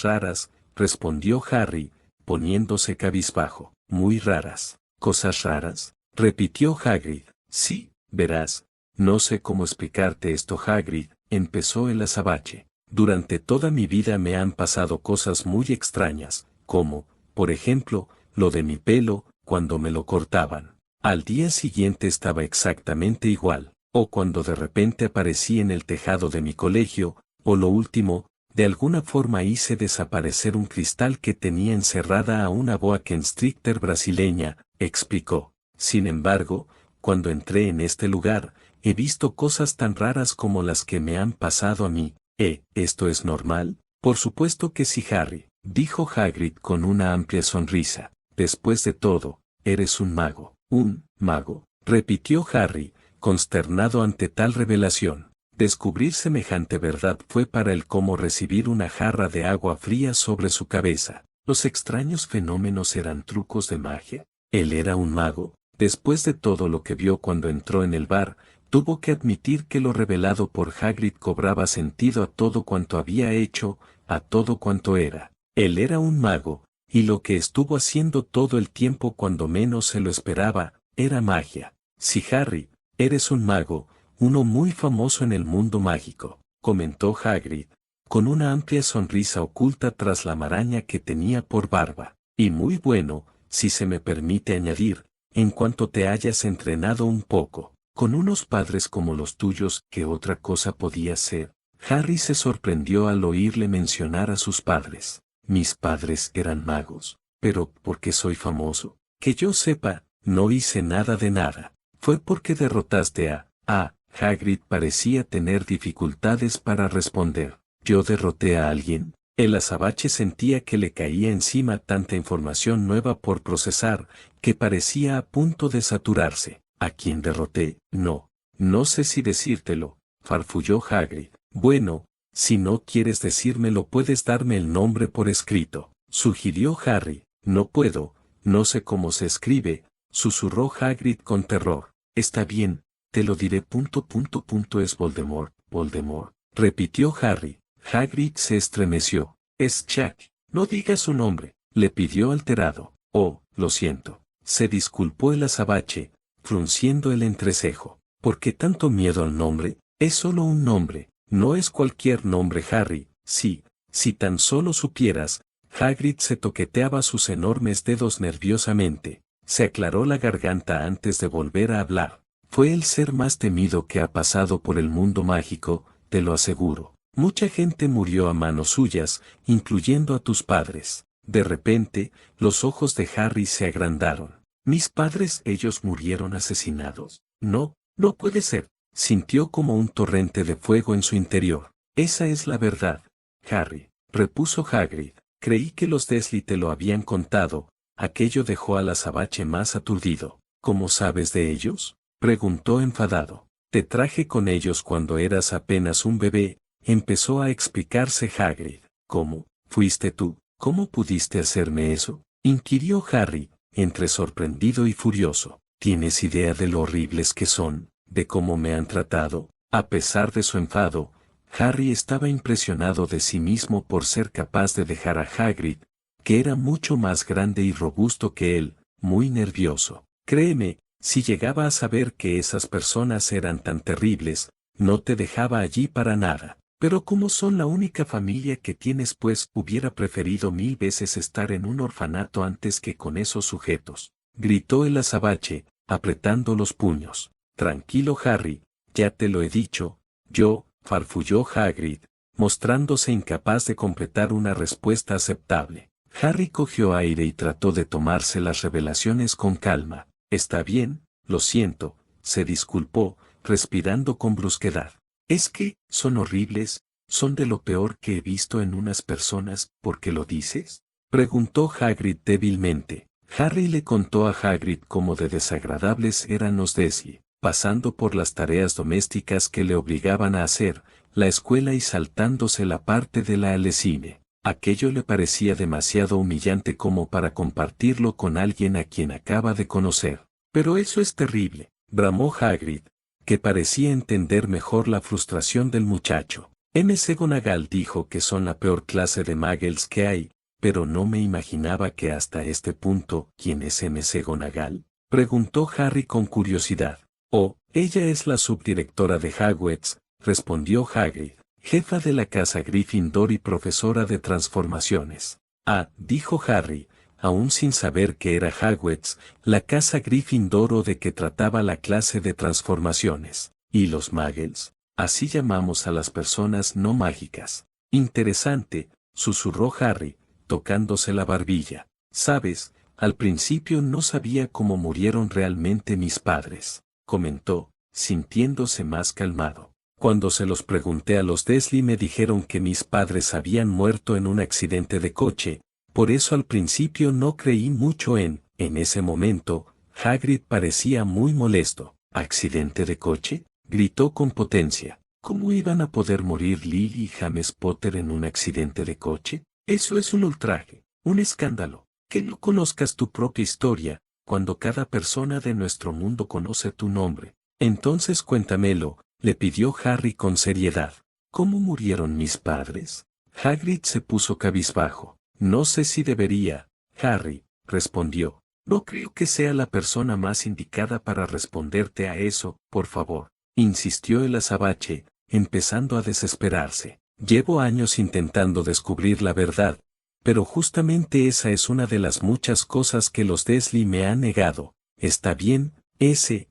raras, respondió Harry, poniéndose cabizbajo. Muy raras. ¿Cosas raras?, repitió Hagrid. Sí, verás. No sé cómo explicarte esto, Hagrid, empezó el azabache. Durante toda mi vida me han pasado cosas muy extrañas, como, por ejemplo, lo de mi pelo, cuando me lo cortaban. Al día siguiente estaba exactamente igual, o cuando de repente aparecí en el tejado de mi colegio, o lo último, de alguna forma hice desaparecer un cristal que tenía encerrada a una boa constrictor brasileña, explicó. Sin embargo, cuando entré en este lugar, he visto cosas tan raras como las que me han pasado a mí. ¿Esto es normal? Por supuesto que sí, Harry, dijo Hagrid con una amplia sonrisa. Después de todo, eres un mago. ¿Un mago?, repitió Harry, consternado ante tal revelación. Descubrir semejante verdad fue para él como recibir una jarra de agua fría sobre su cabeza. ¿Los extraños fenómenos eran trucos de magia? ¿Él era un mago? Después de todo lo que vio cuando entró en el bar, tuvo que admitir que lo revelado por Hagrid cobraba sentido a todo cuanto había hecho, a todo cuanto era. Él era un mago, y lo que estuvo haciendo todo el tiempo cuando menos se lo esperaba, era magia. Sí, Harry, eres un mago, uno muy famoso en el mundo mágico, comentó Hagrid, con una amplia sonrisa oculta tras la maraña que tenía por barba. Y muy bueno, si se me permite añadir, en cuanto te hayas entrenado un poco. Con unos padres como los tuyos, ¿qué otra cosa podía ser? Harry se sorprendió al oírle mencionar a sus padres. Mis padres eran magos. Pero, ¿por qué soy famoso? Que yo sepa, no hice nada de nada. Fue porque derrotaste a... Hagrid parecía tener dificultades para responder. ¿Yo derroté a alguien? El azabache sentía que le caía encima tanta información nueva por procesar, que parecía a punto de saturarse. ¿A quién derroté? No sé si decírtelo, farfulló Hagrid. Bueno, si no quieres decírmelo puedes darme el nombre por escrito, sugirió Harry. No puedo, no sé cómo se escribe, susurró Hagrid con terror. Está bien, te lo diré. Es Voldemort, repitió Harry. Hagrid se estremeció. Es Jack. No digas su nombre, le pidió alterado. Oh, lo siento. Se disculpó el azabache, frunciendo el entrecejo. ¿Por qué tanto miedo al nombre? Es solo un nombre, no es cualquier nombre, Harry. Sí, si tan solo supieras. Hagrid se toqueteaba sus enormes dedos nerviosamente. Se aclaró la garganta antes de volver a hablar. Fue el ser más temido que ha pasado por el mundo mágico, te lo aseguro. Mucha gente murió a manos suyas, incluyendo a tus padres. De repente, los ojos de Harry se agrandaron. ¿Mis padres, ellos murieron asesinados? No puede ser. Sintió como un torrente de fuego en su interior. Esa es la verdad, Harry, repuso Hagrid. Creí que los Dursley te lo habían contado, Aquello dejó al azabache más aturdido. ¿Cómo sabes de ellos?, preguntó enfadado. Te traje con ellos cuando eras apenas un bebé, empezó a explicarse Hagrid. ¿Cómo? ¿Fuiste tú? ¿Cómo pudiste hacerme eso?, inquirió Harry, entre sorprendido y furioso. ¿Tienes idea de lo horribles que son, de cómo me han tratado? A pesar de su enfado, Harry estaba impresionado de sí mismo por ser capaz de dejar a Hagrid, que era mucho más grande y robusto que él, muy nervioso. Créeme, si llegaba a saber que esas personas eran tan terribles, no te dejaba allí para nada. Pero como son la única familia que tienes, pues hubiera preferido 1000 veces estar en un orfanato antes que con esos sujetos, gritó el azabache, apretando los puños. Tranquilo Harry, ya te lo he dicho, farfulló Hagrid, mostrándose incapaz de completar una respuesta aceptable. Harry cogió aire y trató de tomarse las revelaciones con calma. Está bien, lo siento, se disculpó, respirando con brusquedad. Es que, son horribles, son de lo peor que he visto en unas personas. ¿Por qué lo dices?, preguntó Hagrid débilmente. Harry le contó a Hagrid cómo de desagradables eran los Dursley, pasando por las tareas domésticas que le obligaban a hacer, la escuela y saltándose la parte de la alecine. Aquello le parecía demasiado humillante como para compartirlo con alguien a quien acaba de conocer. Pero eso es terrible, bramó Hagrid, que parecía entender mejor la frustración del muchacho. McGonagall dijo que son la peor clase de muggles que hay, pero no me imaginaba que hasta este punto. ¿Quién es McGonagall?, preguntó Harry con curiosidad. Oh, ella es la subdirectora de Hogwarts, respondió Hagrid, jefa de la casa Gryffindor y profesora de transformaciones. Ah, dijo Harry, aún sin saber qué era Hogwarts, la casa Gryffindor o de qué trataba la clase de transformaciones. ¿Y los muggles? Así llamamos a las personas no mágicas. Interesante, susurró Harry, tocándose la barbilla. Sabes, al principio no sabía cómo murieron realmente mis padres, comentó, sintiéndose más calmado. Cuando se los pregunté a los Dursley me dijeron que mis padres habían muerto en un accidente de coche, por eso al principio no creí mucho en ese momento. Hagrid parecía muy molesto. ¿Accidente de coche?, gritó con potencia. ¿Cómo iban a poder morir Lily y James Potter en un accidente de coche? Eso es un ultraje, un escándalo. Que no conozcas tu propia historia, cuando cada persona de nuestro mundo conoce tu nombre. Entonces cuéntamelo, le pidió Harry con seriedad. ¿Cómo murieron mis padres? Hagrid se puso cabizbajo. No sé si debería, Harry, respondió. No creo que sea la persona más indicada para responderte a eso, por favor, insistió el azabache, empezando a desesperarse. Llevo años intentando descubrir la verdad, pero justamente esa es una de las muchas cosas que los Dursley me han negado. Está bien, ese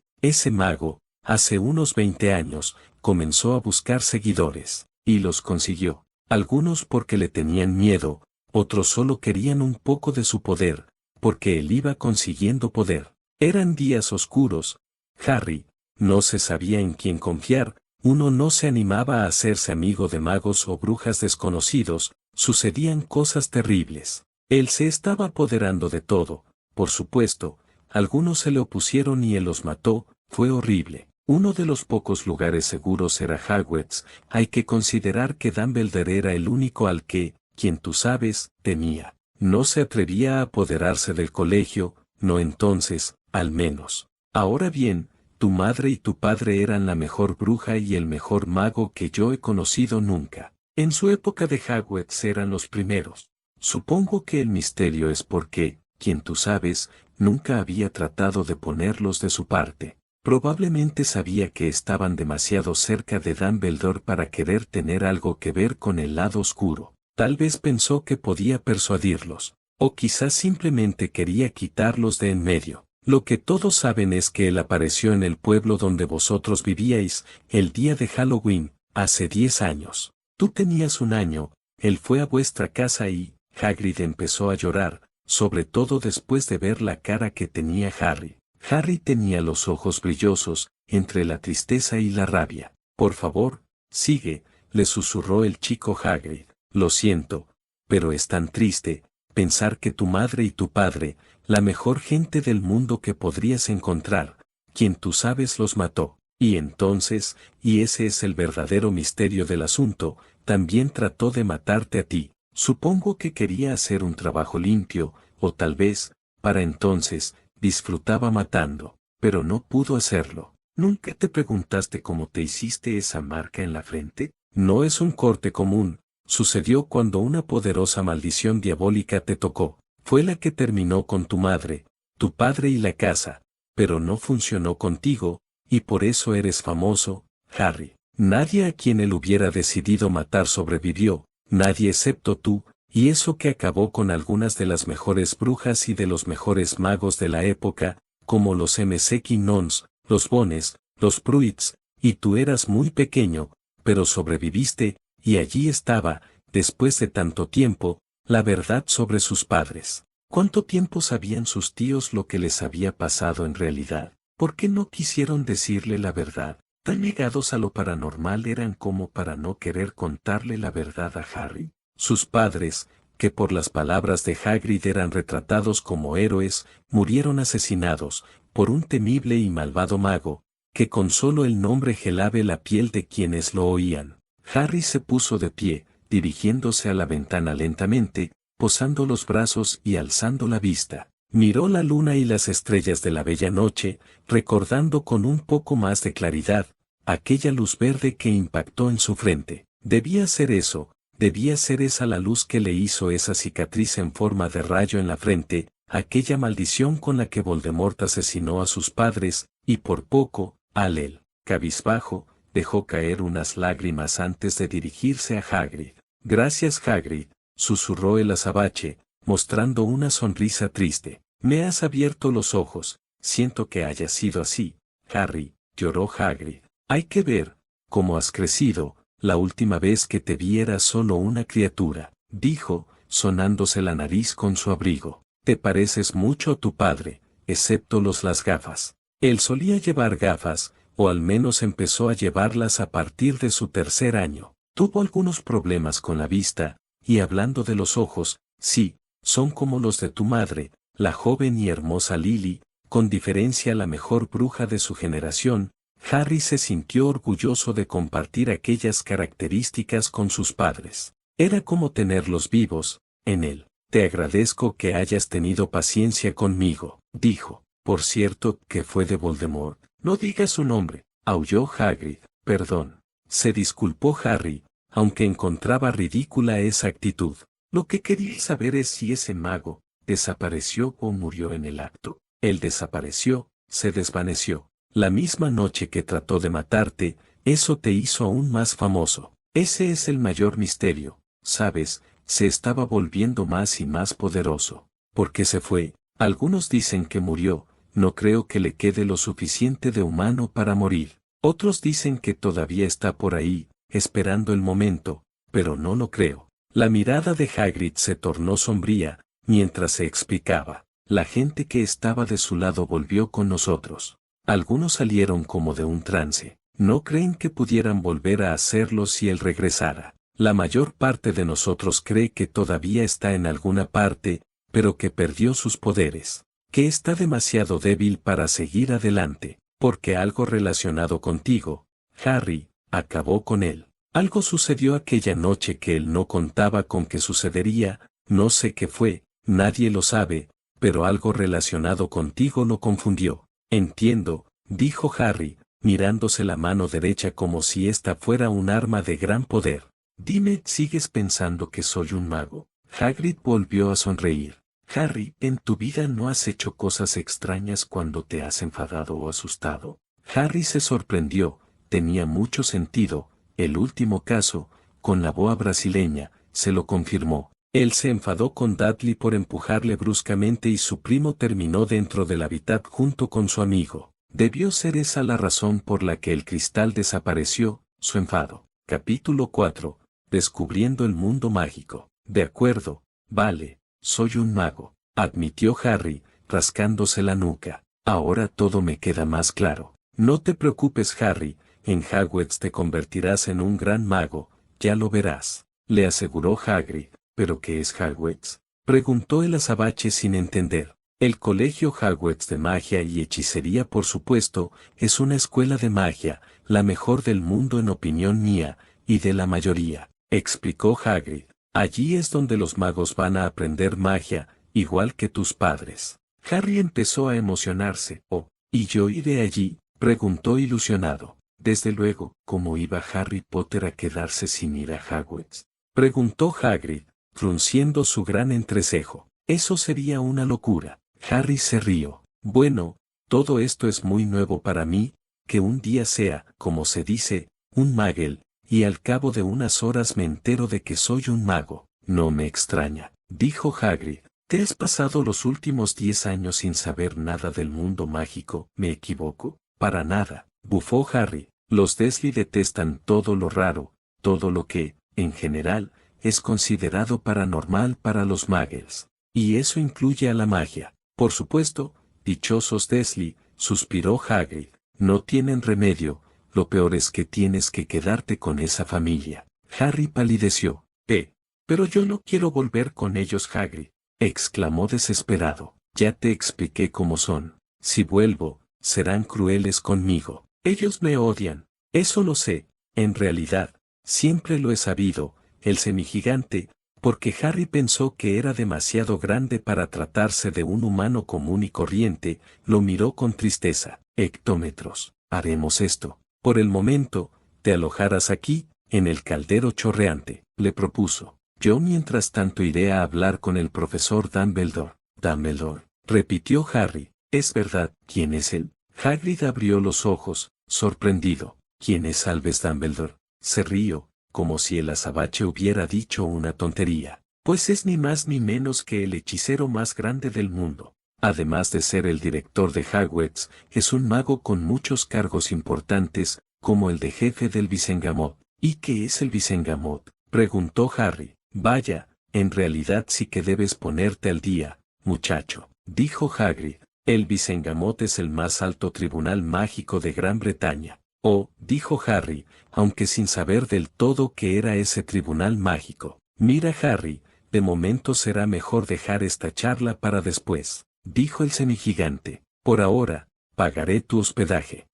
mago, hace unos 20 años, comenzó a buscar seguidores, y los consiguió. Algunos porque le tenían miedo, otros solo querían un poco de su poder, porque él iba consiguiendo poder. Eran días oscuros, Harry, no se sabía en quién confiar, uno no se animaba a hacerse amigo de magos o brujas desconocidos, sucedían cosas terribles. Él se estaba apoderando de todo, por supuesto, algunos se le opusieron y él los mató, fue horrible. Uno de los pocos lugares seguros era Hogwarts. Hay que considerar que Dumbledore era el único al que, quien tú sabes, temía. No se atrevía a apoderarse del colegio, no entonces, al menos. Ahora bien, tu madre y tu padre eran la mejor bruja y el mejor mago que yo he conocido nunca. En su época de Hogwarts eran los primeros. Supongo que el misterio es porque, quien tú sabes, nunca había tratado de ponerlos de su parte. Probablemente sabía que estaban demasiado cerca de Dumbledore para querer tener algo que ver con el lado oscuro. Tal vez pensó que podía persuadirlos, o quizás simplemente quería quitarlos de en medio. Lo que todos saben es que él apareció en el pueblo donde vosotros vivíais, el día de Halloween, hace 10 años. Tú tenías 1 año, él fue a vuestra casa y Hagrid empezó a llorar, sobre todo después de ver la cara que tenía Harry. Harry tenía los ojos brillosos, entre la tristeza y la rabia. Por favor, sigue, le susurró el chico Hagrid. Lo siento, pero es tan triste, pensar que tu madre y tu padre, la mejor gente del mundo que podrías encontrar, quien tú sabes los mató. Y entonces, y ese es el verdadero misterio del asunto, también trató de matarte a ti. Supongo que quería hacer un trabajo limpio, o tal vez, para entonces, disfrutaba matando, pero no pudo hacerlo. ¿Nunca te preguntaste cómo te hiciste esa marca en la frente? No es un corte común, sucedió cuando una poderosa maldición diabólica te tocó. Fue la que terminó con tu madre, tu padre y la casa, pero no funcionó contigo, y por eso eres famoso, Harry. Nadie a quien él hubiera decidido matar sobrevivió, nadie excepto tú, y eso que acabó con algunas de las mejores brujas y de los mejores magos de la época, como los McKinnons, los Bones, los Pruitts, y tú eras muy pequeño, pero sobreviviste, y allí estaba, después de tanto tiempo, la verdad sobre sus padres. ¿Cuánto tiempo sabían sus tíos lo que les había pasado en realidad? ¿Por qué no quisieron decirle la verdad? Tan negados a lo paranormal eran como para no querer contarle la verdad a Harry. Sus padres, que por las palabras de Hagrid eran retratados como héroes, murieron asesinados por un temible y malvado mago, que con solo el nombre gelaba la piel de quienes lo oían. Harry se puso de pie, dirigiéndose a la ventana lentamente, posando los brazos y alzando la vista. Miró la luna y las estrellas de la bella noche, recordando con un poco más de claridad, aquella luz verde que impactó en su frente. Debía ser eso, debía ser esa la luz que le hizo esa cicatriz en forma de rayo en la frente, aquella maldición con la que Voldemort asesinó a sus padres, y por poco, él, cabizbajo, dejó caer unas lágrimas antes de dirigirse a Hagrid. Gracias Hagrid, susurró el azabache, mostrando una sonrisa triste. Me has abierto los ojos, siento que haya sido así, Harry, lloró Hagrid. Hay que ver, cómo has crecido, la última vez que te vi eras solo una criatura, dijo, sonándose la nariz con su abrigo. Te pareces mucho a tu padre, excepto las gafas. Él solía llevar gafas, o al menos empezó a llevarlas a partir de su tercer año. Tuvo algunos problemas con la vista, y hablando de los ojos, sí, son como los de tu madre, la joven y hermosa Lily, con diferencia la mejor bruja de su generación. Harry se sintió orgulloso de compartir aquellas características con sus padres. Era como tenerlos vivos, en él. Te agradezco que hayas tenido paciencia conmigo, dijo. Por cierto, que fue de Voldemort. No digas su nombre, aulló Hagrid. Perdón. Se disculpó Harry, aunque encontraba ridícula esa actitud. Lo que quería saber es si ese mago desapareció o murió en el acto. Él desapareció, se desvaneció. La misma noche que trató de matarte, eso te hizo aún más famoso. Ese es el mayor misterio, ¿sabes? Se estaba volviendo más y más poderoso. ¿Por qué se fue? Algunos dicen que murió, no creo que le quede lo suficiente de humano para morir. Otros dicen que todavía está por ahí, esperando el momento, pero no lo creo. La mirada de Hagrid se tornó sombría, mientras se explicaba. La gente que estaba de su lado volvió con nosotros. Algunos salieron como de un trance. No creen que pudieran volver a hacerlo si él regresara. La mayor parte de nosotros cree que todavía está en alguna parte, pero que perdió sus poderes. Que está demasiado débil para seguir adelante, porque algo relacionado contigo, Harry, acabó con él. Algo sucedió aquella noche que él no contaba con que sucedería, no sé qué fue, nadie lo sabe, pero algo relacionado contigo lo confundió. Entiendo, dijo Harry, mirándose la mano derecha como si ésta fuera un arma de gran poder. Dime, ¿sigues pensando que soy un mago? Hagrid volvió a sonreír. Harry, ¿en tu vida no has hecho cosas extrañas cuando te has enfadado o asustado? Harry se sorprendió, tenía mucho sentido, el último caso, con la boa brasileña, se lo confirmó. Él se enfadó con Dudley por empujarle bruscamente y su primo terminó dentro del hábitat junto con su amigo. Debió ser esa la razón por la que el cristal desapareció, su enfado. Capítulo 4. Descubriendo el mundo mágico. De acuerdo, vale, soy un mago, admitió Harry, rascándose la nuca. Ahora todo me queda más claro. No te preocupes Harry, en Hogwarts te convertirás en un gran mago, ya lo verás, le aseguró Hagrid. ¿Pero qué es Hogwarts? Preguntó el azabache sin entender. El Colegio Hogwarts de Magia y Hechicería, por supuesto, es una escuela de magia, la mejor del mundo en opinión mía, y de la mayoría, explicó Hagrid. Allí es donde los magos van a aprender magia, igual que tus padres. Harry empezó a emocionarse. Oh, ¿y yo iré allí?, preguntó ilusionado. Desde luego, ¿cómo iba Harry Potter a quedarse sin ir a Hogwarts?, preguntó Hagrid, frunciendo su gran entrecejo. Eso sería una locura. Harry se rió. Bueno, todo esto es muy nuevo para mí, que un día sea, como se dice, un Muggle, y al cabo de unas horas me entero de que soy un mago. No me extraña, dijo Hagrid. ¿Te has pasado los últimos 10 años sin saber nada del mundo mágico? ¿Me equivoco? Para nada, bufó Harry. Los Dursley detestan todo lo raro, todo lo que, en general, es considerado paranormal para los Muggles. Y eso incluye a la magia. Por supuesto, dichosos Dursley, suspiró Hagrid. No tienen remedio, lo peor es que tienes que quedarte con esa familia. Harry palideció. Pero yo no quiero volver con ellos, Hagrid, exclamó desesperado. Ya te expliqué cómo son. Si vuelvo, serán crueles conmigo. Ellos me odian. Eso lo sé. En realidad, siempre lo he sabido. El semigigante, porque Harry pensó que era demasiado grande para tratarse de un humano común y corriente, lo miró con tristeza. Hectómetros. Haremos esto. Por el momento, te alojarás aquí, en el caldero chorreante, le propuso. Yo mientras tanto iré a hablar con el profesor Dumbledore. Dumbledore, repitió Harry. Es verdad, ¿quién es él? Hagrid abrió los ojos, sorprendido. ¿Quién es Albus Dumbledore? Se rió, como si el azabache hubiera dicho una tontería. Pues es ni más ni menos que el hechicero más grande del mundo. Además de ser el director de Hogwarts, es un mago con muchos cargos importantes, como el de jefe del Visengamot. ¿Y qué es el Visengamot?, preguntó Harry. Vaya, en realidad sí que debes ponerte al día, muchacho, dijo Hagrid. El Visengamot es el más alto tribunal mágico de Gran Bretaña. Oh, dijo Harry, aunque sin saber del todo qué era ese tribunal mágico. Mira, Harry, de momento será mejor dejar esta charla para después, dijo el semigigante. Por ahora, pagaré tu hospedaje.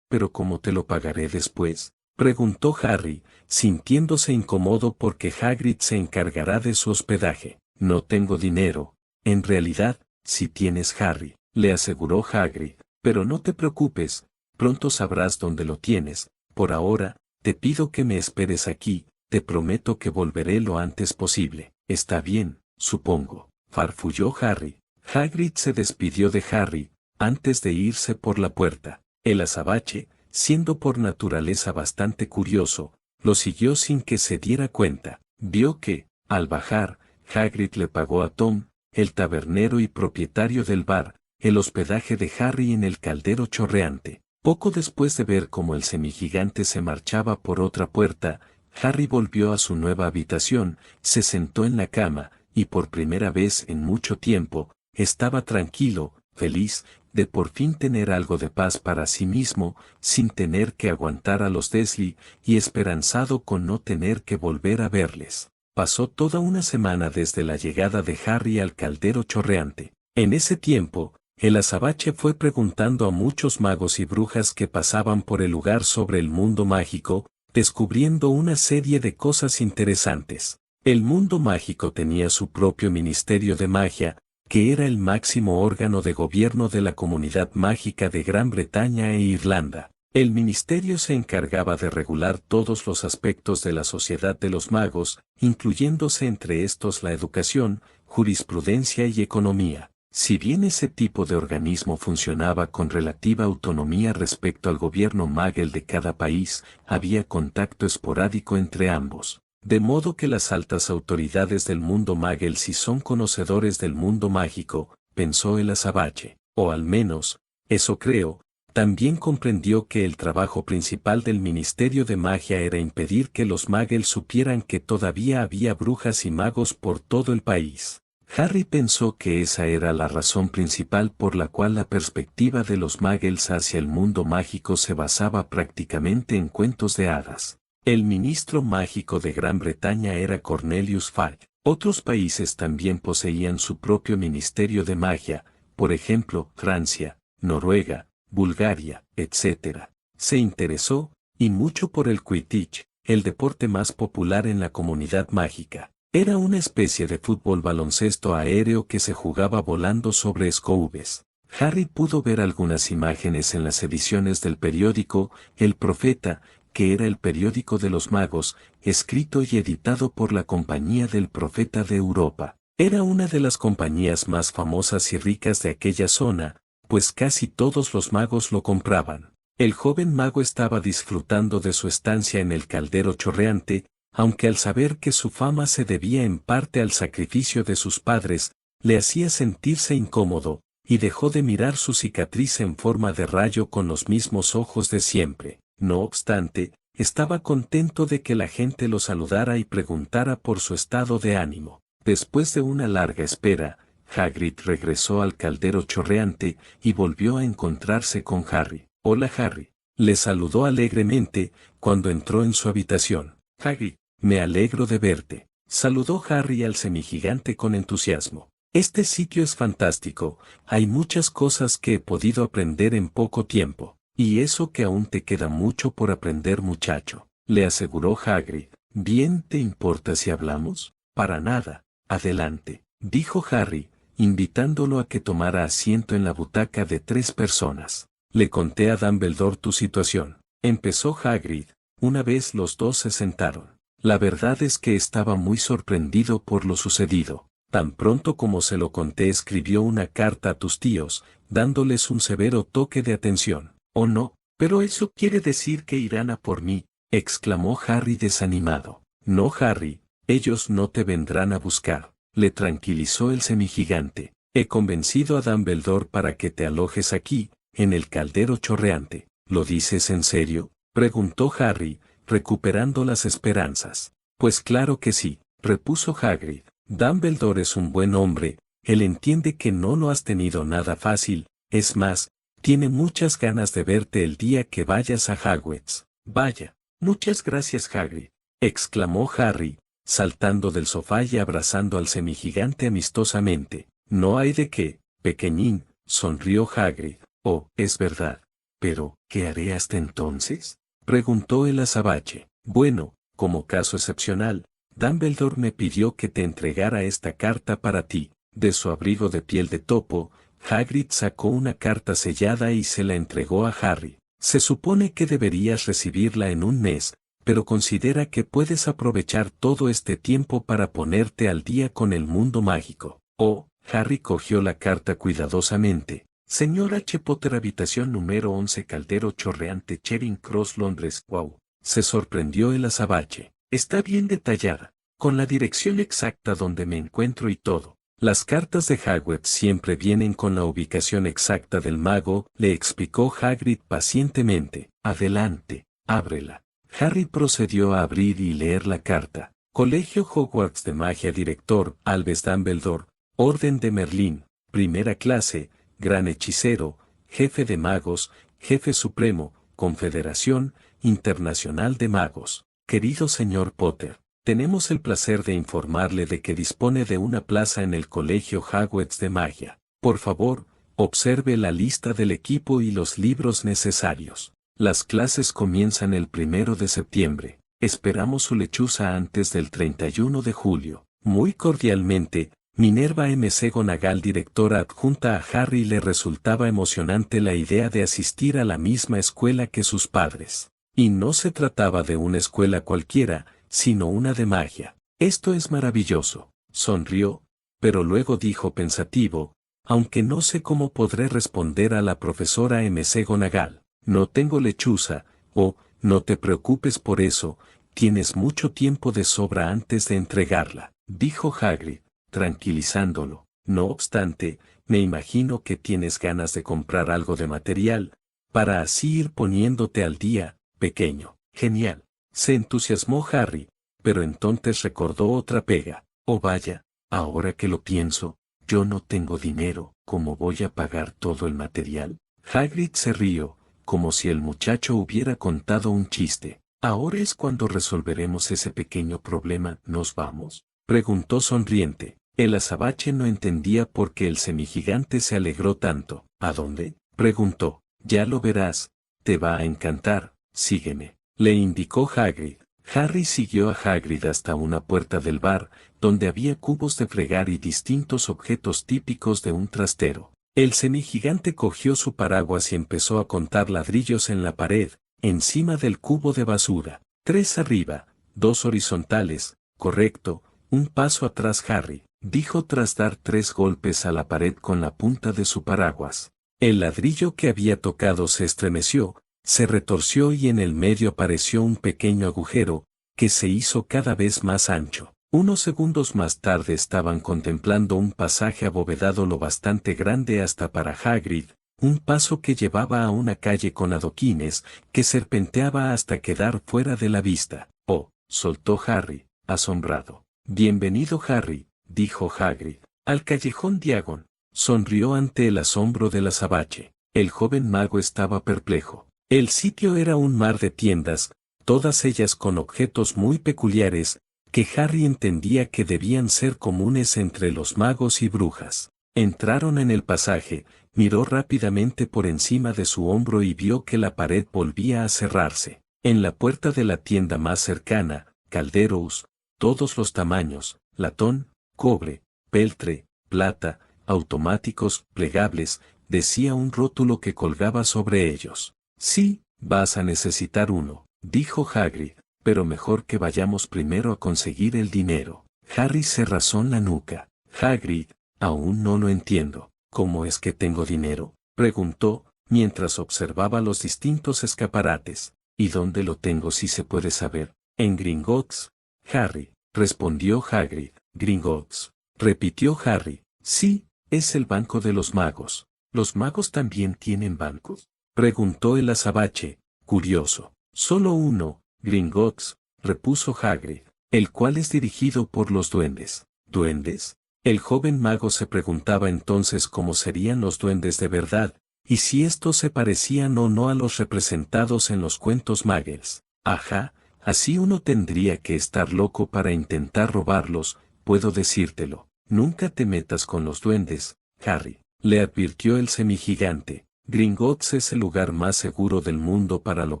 ¿Pero cómo te lo pagaré después?, preguntó Harry, sintiéndose incómodo porque Hagrid se encargará de su hospedaje. No tengo dinero. En realidad, sí tienes, Harry, le aseguró Hagrid. Pero no te preocupes, pronto sabrás dónde lo tienes. Por ahora, te pido que me esperes aquí, te prometo que volveré lo antes posible. Está bien, supongo, farfulló Harry. Hagrid se despidió de Harry, antes de irse por la puerta. El azabache, siendo por naturaleza bastante curioso, lo siguió sin que se diera cuenta. Vio que, al bajar, Hagrid le pagó a Tom, el tabernero y propietario del bar, el hospedaje de Harry en el caldero chorreante. Poco después de ver cómo el semigigante se marchaba por otra puerta, Harry volvió a su nueva habitación, se sentó en la cama, y por primera vez en mucho tiempo, estaba tranquilo, feliz, de por fin tener algo de paz para sí mismo, sin tener que aguantar a los Dursley, y esperanzado con no tener que volver a verles. Pasó toda una semana desde la llegada de Harry al caldero chorreante. En ese tiempo, el azabache fue preguntando a muchos magos y brujas que pasaban por el lugar sobre el mundo mágico, descubriendo una serie de cosas interesantes. El mundo mágico tenía su propio ministerio de magia, que era el máximo órgano de gobierno de la comunidad mágica de Gran Bretaña e Irlanda. El ministerio se encargaba de regular todos los aspectos de la sociedad de los magos, incluyéndose entre estos la educación, jurisprudencia y economía. Si bien ese tipo de organismo funcionaba con relativa autonomía respecto al gobierno Muggle de cada país, había contacto esporádico entre ambos. De modo que las altas autoridades del mundo Muggle sí son conocedores del mundo mágico, pensó el azabache, o al menos, eso creo. También comprendió que el trabajo principal del Ministerio de Magia era impedir que los Muggles supieran que todavía había brujas y magos por todo el país. Harry pensó que esa era la razón principal por la cual la perspectiva de los Muggles hacia el mundo mágico se basaba prácticamente en cuentos de hadas. El ministro mágico de Gran Bretaña era Cornelius Fudge. Otros países también poseían su propio ministerio de magia, por ejemplo, Francia, Noruega, Bulgaria, etc. Se interesó, y mucho por el Quidditch, el deporte más popular en la comunidad mágica. Era una especie de fútbol baloncesto aéreo que se jugaba volando sobre escobes. Harry pudo ver algunas imágenes en las ediciones del periódico El Profeta, que era el periódico de los magos, escrito y editado por la Compañía del Profeta de Europa. Era una de las compañías más famosas y ricas de aquella zona, pues casi todos los magos lo compraban. El joven mago estaba disfrutando de su estancia en el caldero chorreante, aunque al saber que su fama se debía en parte al sacrificio de sus padres, le hacía sentirse incómodo, y dejó de mirar su cicatriz en forma de rayo con los mismos ojos de siempre. No obstante, estaba contento de que la gente lo saludara y preguntara por su estado de ánimo. Después de una larga espera, Hagrid regresó al caldero chorreante y volvió a encontrarse con Harry. «Hola Harry», le saludó alegremente cuando entró en su habitación. «Hagrid, me alegro de verte», saludó Harry al semigigante con entusiasmo. «Este sitio es fantástico, hay muchas cosas que he podido aprender en poco tiempo. Y eso que aún te queda mucho por aprender, muchacho», le aseguró Hagrid. «Bien, ¿te importa si hablamos?» «Para nada, adelante», dijo Harry, invitándolo a que tomara asiento en la butaca de 3 personas. «Le conté a Dumbledore tu situación», empezó Hagrid, una vez los dos se sentaron. «La verdad es que estaba muy sorprendido por lo sucedido. Tan pronto como se lo conté, escribió una carta a tus tíos, dándoles un severo toque de atención». «Oh no, pero eso quiere decir que irán a por mí», exclamó Harry desanimado. «No, Harry, ellos no te vendrán a buscar», le tranquilizó el semigigante. «He convencido a Dumbledore para que te alojes aquí, en el caldero chorreante». «¿Lo dices en serio?», preguntó Harry, recuperando las esperanzas. «Pues claro que sí», repuso Hagrid. «Dumbledore es un buen hombre, él entiende que no lo has tenido nada fácil, es más, tiene muchas ganas de verte el día que vayas a Hogwarts». «Vaya, muchas gracias Hagrid», exclamó Harry, saltando del sofá y abrazando al semigigante amistosamente. «No hay de qué, pequeñín», sonrió Hagrid. «Oh, es verdad. Pero, ¿qué haré hasta entonces?», preguntó el azabache. «Bueno, como caso excepcional, Dumbledore me pidió que te entregara esta carta para ti». De su abrigo de piel de topo, Hagrid sacó una carta sellada y se la entregó a Harry. «Se supone que deberías recibirla en un mes, pero considera que puedes aprovechar todo este tiempo para ponerte al día con el mundo mágico». «Oh», Harry cogió la carta cuidadosamente. «Señor H. Potter, habitación número 11, caldero chorreante, Charing Cross, Londres». «Wow», se sorprendió el azabache. «Está bien detallada, con la dirección exacta donde me encuentro y todo». «Las cartas de Hogwarts siempre vienen con la ubicación exacta del mago», le explicó Hagrid pacientemente. «Adelante, ábrela». Harry procedió a abrir y leer la carta. «Colegio Hogwarts de Magia, director Albus Dumbledore, Orden de Merlín, primera clase, gran hechicero, jefe de magos, jefe supremo, Confederación Internacional de Magos. Querido señor Potter, tenemos el placer de informarle de que dispone de una plaza en el Colegio Hogwarts de Magia. Por favor, observe la lista del equipo y los libros necesarios. Las clases comienzan el 1 de septiembre. Esperamos su lechuza antes del 31 de julio. Muy cordialmente, Minerva McGonagall, directora adjunta. A Harry le resultaba emocionante la idea de asistir a la misma escuela que sus padres. Y no se trataba de una escuela cualquiera, sino una de magia. «Esto es maravilloso», sonrió, pero luego dijo pensativo, «aunque no sé cómo podré responder a la profesora McGonagall. No tengo lechuza». «Oh, no te preocupes por eso, tienes mucho tiempo de sobra antes de entregarla», dijo Hagrid, tranquilizándolo. «No obstante, me imagino que tienes ganas de comprar algo de material, para así ir poniéndote al día, pequeño». «Genial», se entusiasmó Harry, pero entonces recordó otra pega. «Oh vaya, ahora que lo pienso, yo no tengo dinero, ¿cómo voy a pagar todo el material?». Hagrid se rió, como si el muchacho hubiera contado un chiste. «Ahora es cuando resolveremos ese pequeño problema. ¿Nos vamos?», preguntó sonriente. El azabache no entendía por qué el semigigante se alegró tanto. ¿A dónde?, preguntó. Ya lo verás, te va a encantar, sígueme, le indicó Hagrid. Harry siguió a Hagrid hasta una puerta del bar, donde había cubos de fregar y distintos objetos típicos de un trastero. El semigigante cogió su paraguas y empezó a contar ladrillos en la pared, encima del cubo de basura. 3 arriba, 2 horizontales, correcto, un paso atrás Harry, dijo tras dar 3 golpes a la pared con la punta de su paraguas. El ladrillo que había tocado se estremeció, se retorció y en el medio apareció un pequeño agujero, que se hizo cada vez más ancho. Unos segundos más tarde estaban contemplando un pasaje abovedado lo bastante grande hasta para Hagrid, un paso que llevaba a una calle con adoquines, que serpenteaba hasta quedar fuera de la vista. Oh, soltó Harry, asombrado. Bienvenido Harry, dijo Hagrid, al callejón Diagon. Sonrió ante el asombro del azabache. El joven mago estaba perplejo. El sitio era un mar de tiendas, todas ellas con objetos muy peculiares, que Harry entendía que debían ser comunes entre los magos y brujas. Entraron en el pasaje, miró rápidamente por encima de su hombro y vio que la pared volvía a cerrarse. En la puerta de la tienda más cercana, calderos, todos los tamaños, latón, cobre, peltre, plata, automáticos, plegables, decía un rótulo que colgaba sobre ellos. Sí, vas a necesitar uno, dijo Hagrid, pero mejor que vayamos primero a conseguir el dinero. Harry se rasó la nuca. Hagrid, aún no lo entiendo. ¿Cómo es que tengo dinero?, preguntó, mientras observaba los distintos escaparates. ¿Y dónde lo tengo si se puede saber? En Gringotts, Harry, respondió Hagrid. Gringotts, repitió Harry. Sí, es el banco de los magos. ¿Los magos también tienen bancos?, preguntó el azabache, curioso. Solo uno, Gringotts, repuso Hagrid, el cual es dirigido por los duendes. ¿Duendes? El joven mago se preguntaba entonces cómo serían los duendes de verdad, y si estos se parecían o no a los representados en los cuentos muggles. Ajá, así uno tendría que estar loco para intentar robarlos, puedo decírtelo. Nunca te metas con los duendes, Harry, le advirtió el semigigante. Gringotts es el lugar más seguro del mundo para lo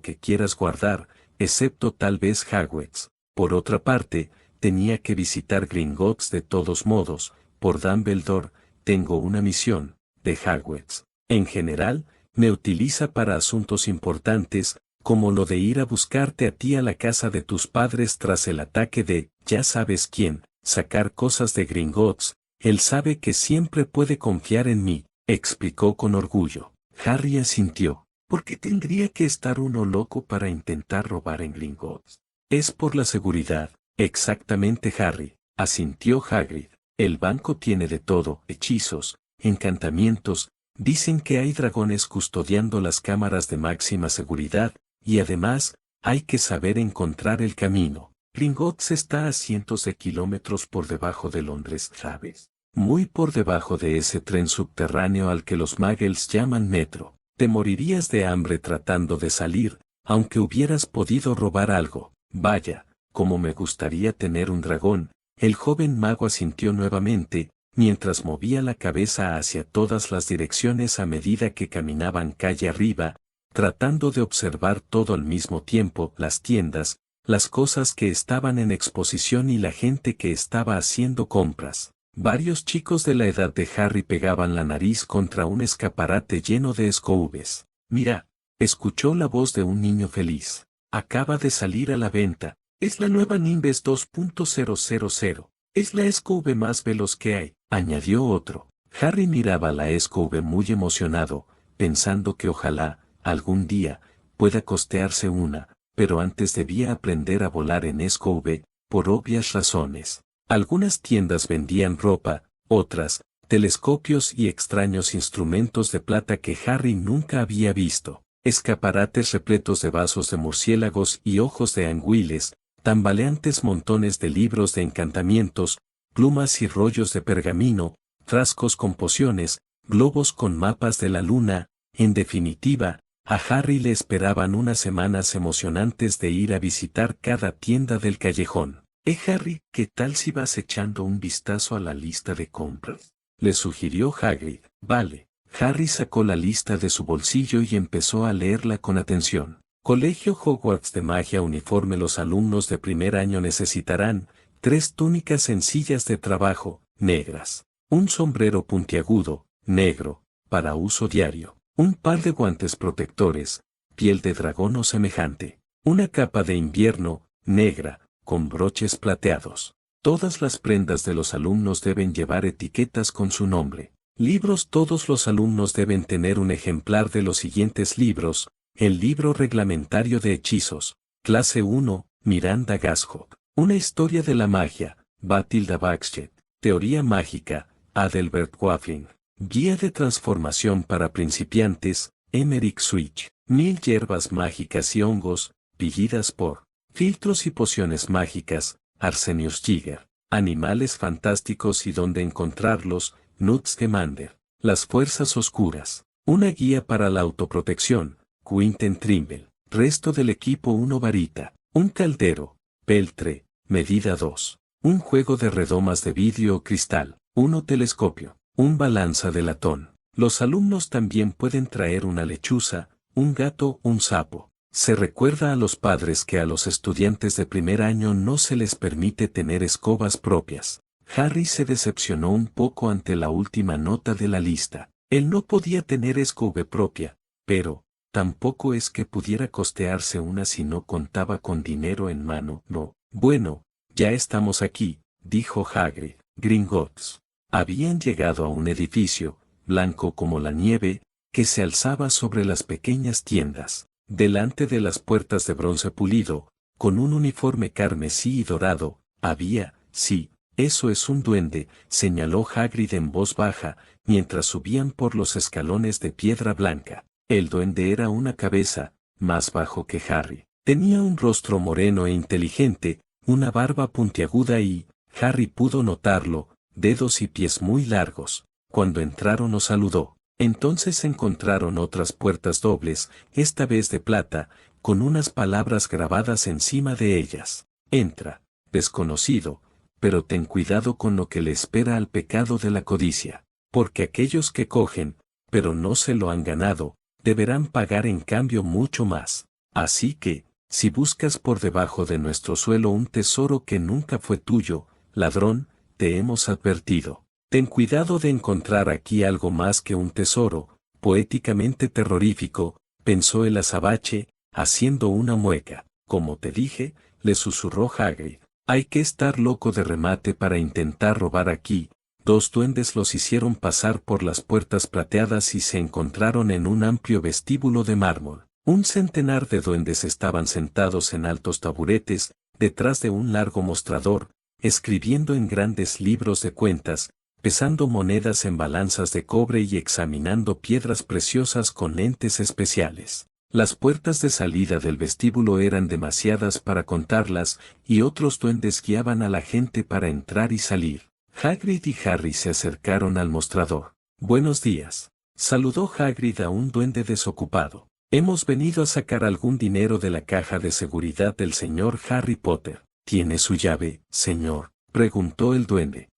que quieras guardar, excepto tal vez Hogwarts. Por otra parte, tenía que visitar Gringotts de todos modos. Por Dumbledore, tengo una misión, de Hogwarts. En general, me utiliza para asuntos importantes, como lo de ir a buscarte a ti a la casa de tus padres tras el ataque de, ya sabes quién, sacar cosas de Gringotts. Él sabe que siempre puede confiar en mí, explicó con orgullo. Harry asintió. ¿Por qué tendría que estar uno loco para intentar robar en Gringotts? Es por la seguridad. Exactamente Harry, asintió Hagrid. El banco tiene de todo, hechizos, encantamientos, dicen que hay dragones custodiando las cámaras de máxima seguridad, y además, hay que saber encontrar el camino. Gringotts está a cientos de kilómetros por debajo de Londres, ¿sabes? Muy por debajo de ese tren subterráneo al que los muggles llaman metro. Te morirías de hambre tratando de salir, aunque hubieras podido robar algo. Vaya, como me gustaría tener un dragón. El joven mago asintió nuevamente, mientras movía la cabeza hacia todas las direcciones a medida que caminaban calle arriba, tratando de observar todo al mismo tiempo, las tiendas, las cosas que estaban en exposición y la gente que estaba haciendo compras. Varios chicos de la edad de Harry pegaban la nariz contra un escaparate lleno de escobes. Mira, escuchó la voz de un niño feliz. Acaba de salir a la venta. Es la nueva Nimbus 2.000. Es la escobe más veloz que hay, añadió otro. Harry miraba la escobe muy emocionado, pensando que ojalá, algún día, pueda costearse una, pero antes debía aprender a volar en escobe, por obvias razones. Algunas tiendas vendían ropa, otras, telescopios y extraños instrumentos de plata que Harry nunca había visto. Escaparates repletos de vasos de murciélagos y ojos de anguiles, tambaleantes montones de libros de encantamientos, plumas y rollos de pergamino, frascos con pociones, globos con mapas de la luna. En definitiva, a Harry le esperaban unas semanas emocionantes de ir a visitar cada tienda del callejón. Harry, ¿qué tal si vas echando un vistazo a la lista de compras? Le sugirió Hagrid. Vale. Harry sacó la lista de su bolsillo y empezó a leerla con atención. Colegio Hogwarts de Magia Uniforme. Los alumnos de primer año necesitarán 3 túnicas sencillas de trabajo, negras, un sombrero puntiagudo, negro, para uso diario, un par de guantes protectores, piel de dragón o semejante, una capa de invierno, negra, con broches plateados. Todas las prendas de los alumnos deben llevar etiquetas con su nombre. Libros. Todos los alumnos deben tener un ejemplar de los siguientes libros: el libro reglamentario de hechizos, clase 1, Miranda Gashot. Una historia de la magia, Bathilda Bagshot. Teoría mágica, Adelbert Quaffling. Guía de transformación para principiantes, Emerick Switch. 1000 hierbas mágicas y hongos, vigidas por. Filtros y pociones mágicas, Arsenius Jigger. Animales fantásticos y dónde encontrarlos, Newt Scamander. Las fuerzas oscuras. Una guía para la autoprotección, Quentin Trimble. Resto del equipo: 1 varita, un caldero, peltre, medida 2. Un juego de redomas de vidrio o cristal, 1 telescopio, un balanza de latón. Los alumnos también pueden traer una lechuza, un gato, un sapo. Se recuerda a los padres que a los estudiantes de primer año no se les permite tener escobas propias. Harry se decepcionó un poco ante la última nota de la lista. Él no podía tener escoba propia, pero tampoco es que pudiera costearse una si no contaba con dinero en mano. No. Bueno, ya estamos aquí, dijo Hagrid. Gringotts. Habían llegado a un edificio, blanco como la nieve, que se alzaba sobre las pequeñas tiendas. Delante de las puertas de bronce pulido, con un uniforme carmesí y dorado, había, sí, eso es un duende, señaló Hagrid en voz baja, mientras subían por los escalones de piedra blanca. El duende era una cabeza, más bajo que Harry. Tenía un rostro moreno e inteligente, una barba puntiaguda y, Harry pudo notarlo, dedos y pies muy largos. Cuando entraron lo saludó. Entonces encontraron otras puertas dobles, esta vez de plata, con unas palabras grabadas encima de ellas. Entra, desconocido, pero ten cuidado con lo que le espera al pecado de la codicia, porque aquellos que cogen, pero no se lo han ganado, deberán pagar en cambio mucho más. Así que, si buscas por debajo de nuestro suelo un tesoro que nunca fue tuyo, ladrón, te hemos advertido. Ten cuidado de encontrar aquí algo más que un tesoro, poéticamente terrorífico, pensó el azabache, haciendo una mueca. Como te dije, le susurró Hagrid, hay que estar loco de remate para intentar robar aquí. 2 duendes los hicieron pasar por las puertas plateadas y se encontraron en un amplio vestíbulo de mármol. Un centenar de duendes estaban sentados en altos taburetes, detrás de un largo mostrador, escribiendo en grandes libros de cuentas, pesando monedas en balanzas de cobre y examinando piedras preciosas con lentes especiales. Las puertas de salida del vestíbulo eran demasiadas para contarlas, y otros duendes guiaban a la gente para entrar y salir. Hagrid y Harry se acercaron al mostrador. Buenos días, saludó Hagrid a un duende desocupado. Hemos venido a sacar algún dinero de la caja de seguridad del señor Harry Potter. ¿Tiene su llave, señor?, preguntó el duende.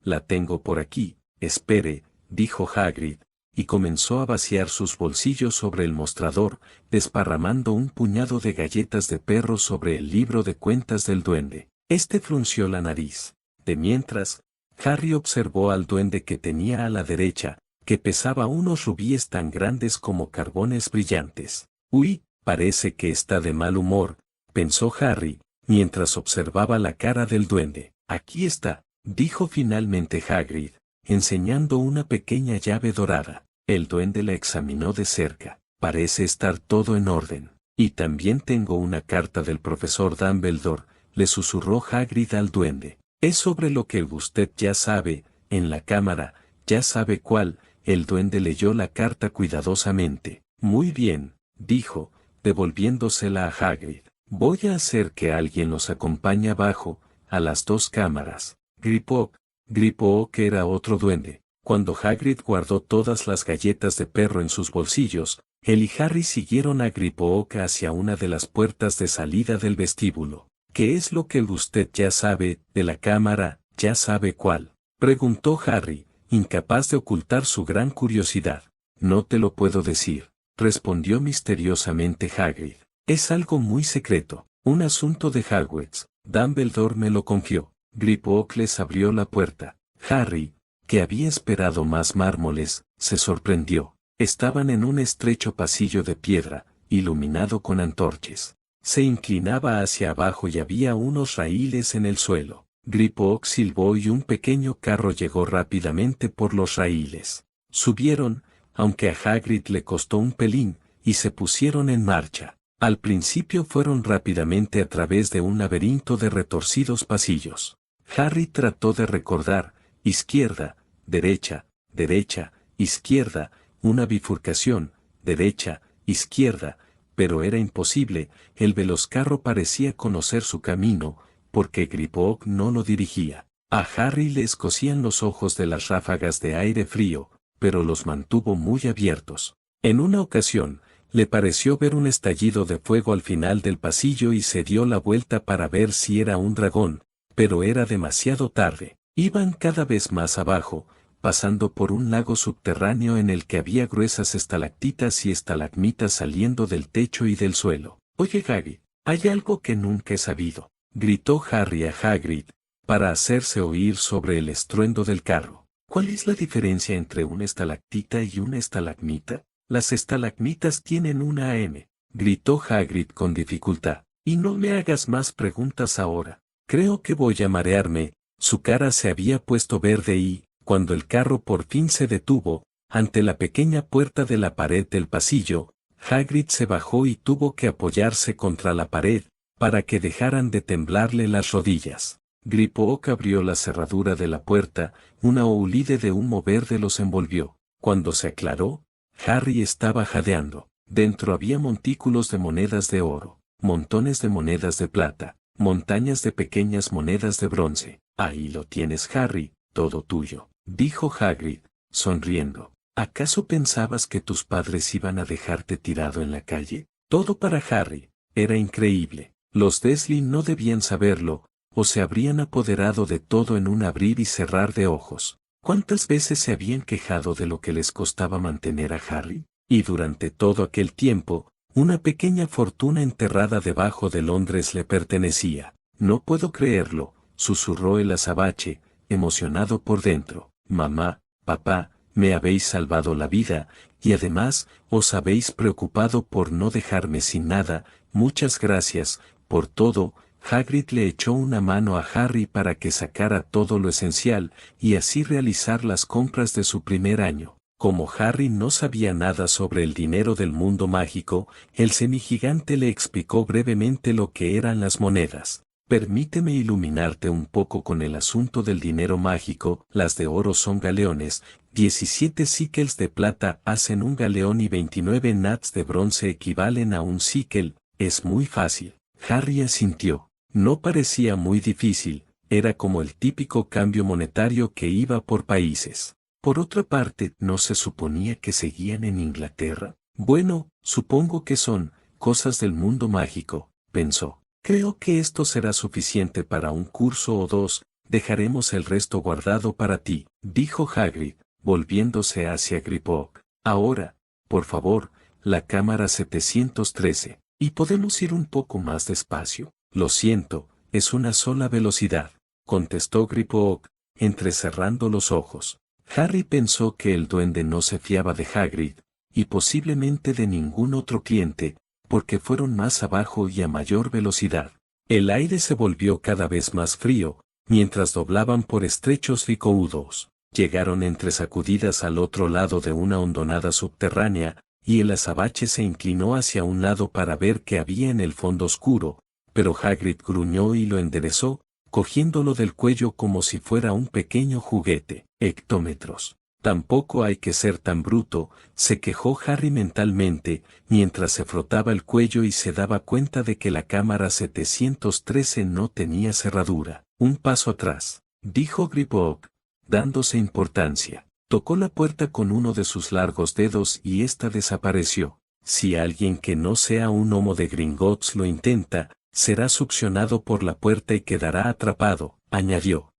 La tengo por aquí, espere, dijo Hagrid, y comenzó a vaciar sus bolsillos sobre el mostrador, desparramando un puñado de galletas de perro sobre el libro de cuentas del duende. Este frunció la nariz. De mientras, Harry observó al duende que tenía a la derecha, que pesaba unos rubíes tan grandes como carbones brillantes. Uy, parece que está de mal humor, pensó Harry, mientras observaba la cara del duende. Aquí está, dijo finalmente Hagrid, enseñando una pequeña llave dorada. El duende la examinó de cerca. Parece estar todo en orden. Y también tengo una carta del profesor Dumbledore, le susurró Hagrid al duende. Es sobre lo que usted ya sabe, en la cámara, ya sabe cuál. El duende leyó la carta cuidadosamente. Muy bien, dijo, devolviéndosela a Hagrid. Voy a hacer que alguien los acompañe abajo, a las 2 cámaras. Griphook era otro duende. Cuando Hagrid guardó todas las galletas de perro en sus bolsillos, él y Harry siguieron a Griphook hacia una de las puertas de salida del vestíbulo. ¿Qué es lo que usted ya sabe de la cámara, ya sabe cuál? Preguntó Harry, incapaz de ocultar su gran curiosidad. No te lo puedo decir, respondió misteriosamente Hagrid. Es algo muy secreto, un asunto de Hogwarts. Dumbledore me lo confió. Griphook les abrió la puerta. Harry, que había esperado más mármoles, se sorprendió. Estaban en un estrecho pasillo de piedra, iluminado con antorchas. Se inclinaba hacia abajo y había unos raíles en el suelo. Griphook silbó y un pequeño carro llegó rápidamente por los raíles. Subieron, aunque a Hagrid le costó un pelín, y se pusieron en marcha. Al principio fueron rápidamente a través de un laberinto de retorcidos pasillos. Harry trató de recordar, izquierda, derecha, derecha, izquierda, una bifurcación, derecha, izquierda, pero era imposible, el velozcarro parecía conocer su camino, porque Griphook no lo dirigía. A Harry le escocían los ojos de las ráfagas de aire frío, pero los mantuvo muy abiertos. En una ocasión, le pareció ver un estallido de fuego al final del pasillo y se dio la vuelta para ver si era un dragón, pero era demasiado tarde. Iban cada vez más abajo, pasando por un lago subterráneo en el que había gruesas estalactitas y estalagmitas saliendo del techo y del suelo. Oye Hagrid, hay algo que nunca he sabido, gritó Harry a Hagrid, para hacerse oír sobre el estruendo del carro. ¿Cuál es la diferencia entre una estalactita y una estalagmita? Las estalagmitas tienen una AM, gritó Hagrid con dificultad. Y no me hagas más preguntas ahora. Creo que voy a marearme. Su cara se había puesto verde y, cuando el carro por fin se detuvo, ante la pequeña puerta de la pared del pasillo, Hagrid se bajó y tuvo que apoyarse contra la pared, para que dejaran de temblarle las rodillas. Griphook abrió la cerradura de la puerta, una oulide de humo verde los envolvió. Cuando se aclaró, Harry estaba jadeando. Dentro había montículos de monedas de oro, montones de monedas de plata, montañas de pequeñas monedas de bronce. Ahí lo tienes, Harry, todo tuyo, dijo Hagrid, sonriendo. ¿Acaso pensabas que tus padres iban a dejarte tirado en la calle? Todo para Harry. Era increíble. Los Dursley no debían saberlo, o se habrían apoderado de todo en un abrir y cerrar de ojos. ¿Cuántas veces se habían quejado de lo que les costaba mantener a Harry? Y durante todo aquel tiempo, una pequeña fortuna enterrada debajo de Londres le pertenecía. No puedo creerlo, susurró el azabache, emocionado por dentro. Mamá, papá, me habéis salvado la vida, y además, os habéis preocupado por no dejarme sin nada. Muchas gracias, por todo. Hagrid le echó una mano a Harry para que sacara todo lo esencial, y así realizar las compras de su primer año. Como Harry no sabía nada sobre el dinero del mundo mágico, el semigigante le explicó brevemente lo que eran las monedas. Permíteme iluminarte un poco con el asunto del dinero mágico. Las de oro son galeones, 17 síquels de plata hacen un galeón y 29 nats de bronce equivalen a un síquel. Es muy fácil. Harry asintió. No parecía muy difícil, era como el típico cambio monetario que iba por países. Por otra parte, ¿no se suponía que seguían en Inglaterra? Bueno, supongo que son cosas del mundo mágico, pensó. Creo que esto será suficiente para un curso o dos, dejaremos el resto guardado para ti, dijo Hagrid, volviéndose hacia Griphook. Ahora, por favor, la cámara 713, ¿y podemos ir un poco más despacio? Lo siento, es una sola velocidad, contestó Griphook, entrecerrando los ojos. Harry pensó que el duende no se fiaba de Hagrid, y posiblemente de ningún otro cliente, porque fueron más abajo y a mayor velocidad. El aire se volvió cada vez más frío, mientras doblaban por estrechos recoudos. Llegaron entre sacudidas al otro lado de una hondonada subterránea, y el azabache se inclinó hacia un lado para ver qué había en el fondo oscuro, pero Hagrid gruñó y lo enderezó, cogiéndolo del cuello como si fuera un pequeño juguete. Hectómetros. Tampoco hay que ser tan bruto, se quejó Harry mentalmente, mientras se frotaba el cuello y se daba cuenta de que la cámara 713 no tenía cerradura. Un paso atrás, dijo Griphook, dándose importancia. Tocó la puerta con uno de sus largos dedos y ésta desapareció. Si alguien que no sea un gnomo de Gringotts lo intenta, será succionado por la puerta y quedará atrapado, añadió.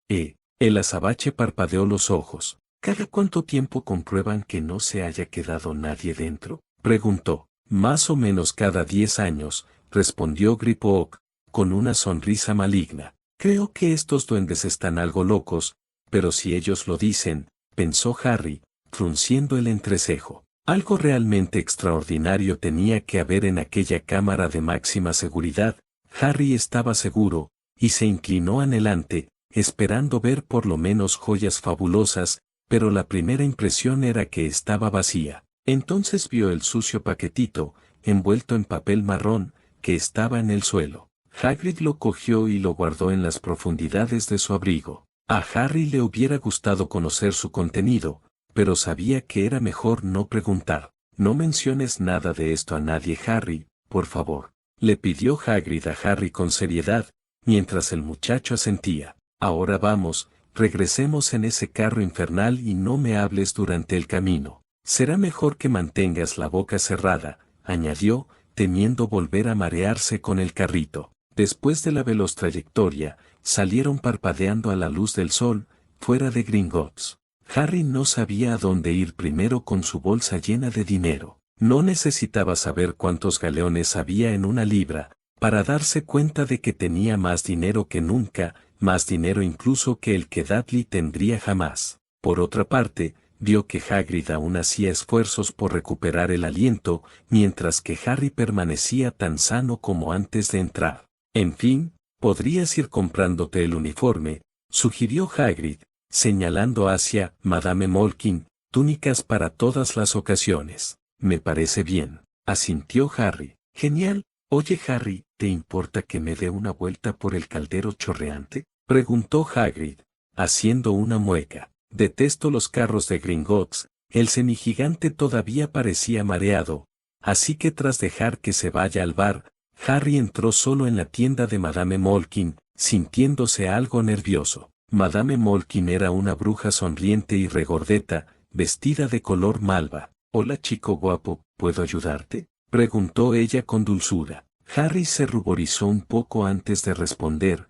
El azabache parpadeó los ojos. ¿Cada cuánto tiempo comprueban que no se haya quedado nadie dentro?, preguntó. Más o menos cada 10 años, respondió Griphook, con una sonrisa maligna. Creo que estos duendes están algo locos, pero si ellos lo dicen, pensó Harry, frunciendo el entrecejo. Algo realmente extraordinario tenía que haber en aquella cámara de máxima seguridad. Harry estaba seguro, y se inclinó anhelante, esperando ver por lo menos joyas fabulosas, pero la primera impresión era que estaba vacía. Entonces vio el sucio paquetito, envuelto en papel marrón, que estaba en el suelo. Hagrid lo cogió y lo guardó en las profundidades de su abrigo. A Harry le hubiera gustado conocer su contenido, pero sabía que era mejor no preguntar. No menciones nada de esto a nadie, Harry, por favor, le pidió Hagrid a Harry con seriedad, mientras el muchacho asentía. Ahora vamos, regresemos en ese carro infernal y no me hables durante el camino. Será mejor que mantengas la boca cerrada, añadió, temiendo volver a marearse con el carrito. Después de la veloz trayectoria, salieron parpadeando a la luz del sol, fuera de Gringotts. Harry no sabía a dónde ir primero con su bolsa llena de dinero. No necesitaba saber cuántos galeones había en una libra, para darse cuenta de que tenía más dinero que nunca, más dinero incluso que el que Dudley tendría jamás. Por otra parte, vio que Hagrid aún hacía esfuerzos por recuperar el aliento, mientras que Harry permanecía tan sano como antes de entrar. En fin, podrías ir comprándote el uniforme, sugirió Hagrid, señalando hacia Madame Malkin, túnicas para todas las ocasiones. Me parece bien, asintió Harry. Genial. Oye Harry, ¿te importa que me dé una vuelta por el caldero chorreante?, preguntó Hagrid, haciendo una mueca. Detesto los carros de Gringotts. El semigigante todavía parecía mareado, así que tras dejar que se vaya al bar, Harry entró solo en la tienda de Madame Malkin, sintiéndose algo nervioso. Madame Malkin era una bruja sonriente y regordeta, vestida de color malva. Hola chico guapo, ¿puedo ayudarte?, preguntó ella con dulzura. Harry se ruborizó un poco antes de responder.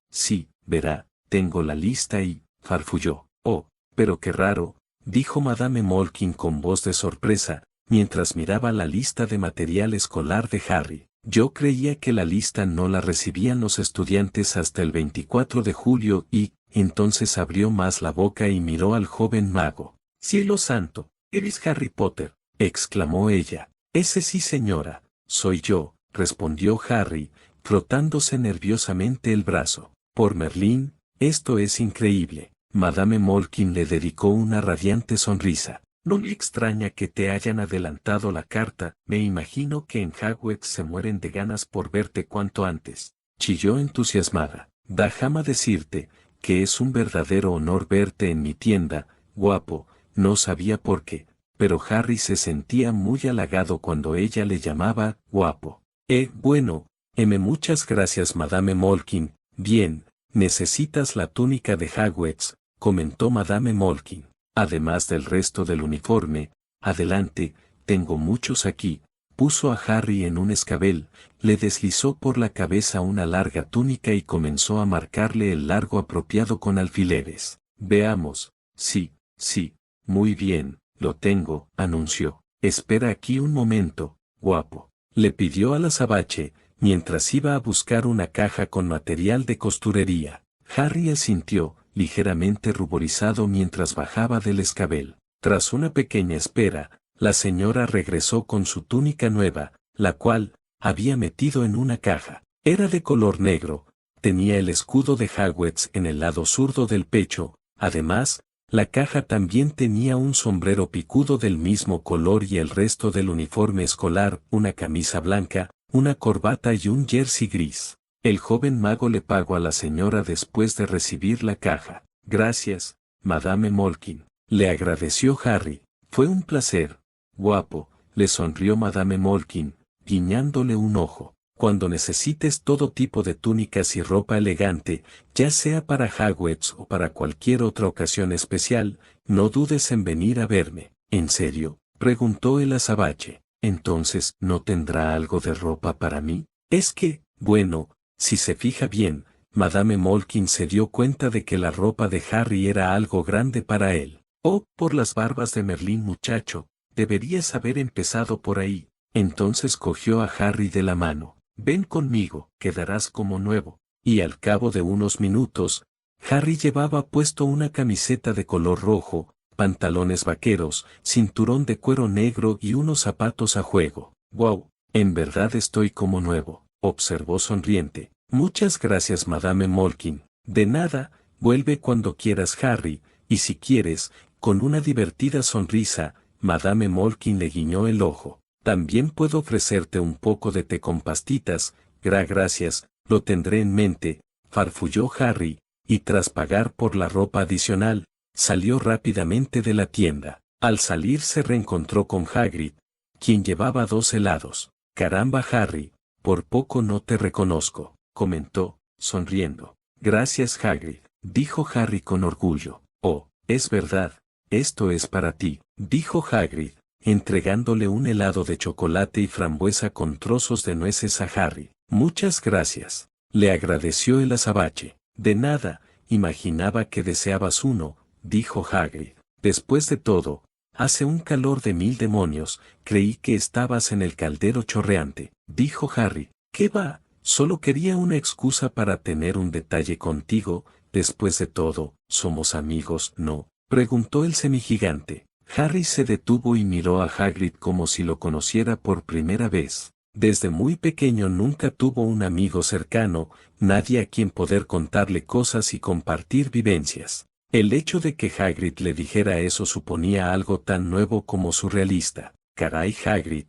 Sí, verá, tengo la lista y, farfulló. Oh, pero qué raro, dijo Madame Malkin con voz de sorpresa, mientras miraba la lista de material escolar de Harry. Yo creía que la lista no la recibían los estudiantes hasta el 24 de julio y, entonces abrió más la boca y miró al joven mago. Cielo santo, ¿eres Harry Potter?, exclamó ella. Ese sí señora, soy yo, respondió Harry, frotándose nerviosamente el brazo. Por Merlín, esto es increíble. Madame Malkin le dedicó una radiante sonrisa. No me extraña que te hayan adelantado la carta, me imagino que en Hogwarts se mueren de ganas por verte cuanto antes. Chilló entusiasmada. Déjame decirte, que es un verdadero honor verte en mi tienda, guapo. No sabía por qué, pero Harry se sentía muy halagado cuando ella le llamaba guapo. Bueno, muchas gracias Madame Malkin. Bien, necesitas la túnica de Hogwarts, comentó Madame Malkin. Además del resto del uniforme, adelante, tengo muchos aquí. Puso a Harry en un escabel, le deslizó por la cabeza una larga túnica y comenzó a marcarle el largo apropiado con alfileres. Veamos. Sí, muy bien, lo tengo, anunció. Espera aquí un momento, guapo, le pidió al azabache, mientras iba a buscar una caja con material de costurería. Harry asintió, ligeramente ruborizado mientras bajaba del escabel. Tras una pequeña espera, la señora regresó con su túnica nueva, la cual había metido en una caja. Era de color negro, tenía el escudo de Hogwarts en el lado zurdo del pecho. Además, la caja también tenía un sombrero picudo del mismo color y el resto del uniforme escolar, una camisa blanca, una corbata y un jersey gris. El joven mago le pagó a la señora después de recibir la caja. Gracias, Madame Malkin, le agradeció Harry. Fue un placer, guapo, le sonrió Madame Malkin, guiñándole un ojo. Cuando necesites todo tipo de túnicas y ropa elegante, ya sea para Hogwarts o para cualquier otra ocasión especial, no dudes en venir a verme. ¿En serio?, preguntó el azabache. Entonces, ¿no tendrá algo de ropa para mí? Es que, Bueno, si se fija bien, Madame Malkin se dio cuenta de que la ropa de Harry era algo grande para él. Oh, por las barbas de Merlín muchacho, deberías haber empezado por ahí. Entonces cogió a Harry de la mano. Ven conmigo, quedarás como nuevo. Y al cabo de unos minutos, Harry llevaba puesto una camiseta de color rojo, pantalones vaqueros, cinturón de cuero negro y unos zapatos a juego. «Wow, en verdad estoy como nuevo», observó sonriente. «Muchas gracias, Madame Malkin. De nada, vuelve cuando quieras, Harry, y si quieres», con una divertida sonrisa, Madame Malkin le guiñó el ojo. «También puedo ofrecerte un poco de té con pastitas». Gracias, lo tendré en mente», farfulló Harry, y tras pagar por la ropa adicional, salió rápidamente de la tienda. Al salir se reencontró con Hagrid, quien llevaba 2 helados. «Caramba, Harry, por poco no te reconozco», comentó, sonriendo. «Gracias, Hagrid», dijo Harry con orgullo. «Oh, es verdad, esto es para ti», dijo Hagrid, entregándole un helado de chocolate y frambuesa con trozos de nueces a Harry. «Muchas gracias», le agradeció el azabache. «De nada, imaginaba que deseabas uno», dijo Hagrid. «Después de todo, hace un calor de 1000 demonios, creí que estabas en el caldero chorreante», dijo Harry. «¿Qué va? Solo quería una excusa para tener un detalle contigo. Después de todo, ¿somos amigos, no?», preguntó el semigigante. Harry se detuvo y miró a Hagrid como si lo conociera por primera vez. Desde muy pequeño nunca tuvo un amigo cercano, nadie a quien poder contarle cosas y compartir vivencias. El hecho de que Hagrid le dijera eso suponía algo tan nuevo como surrealista. «Caray, Hagrid».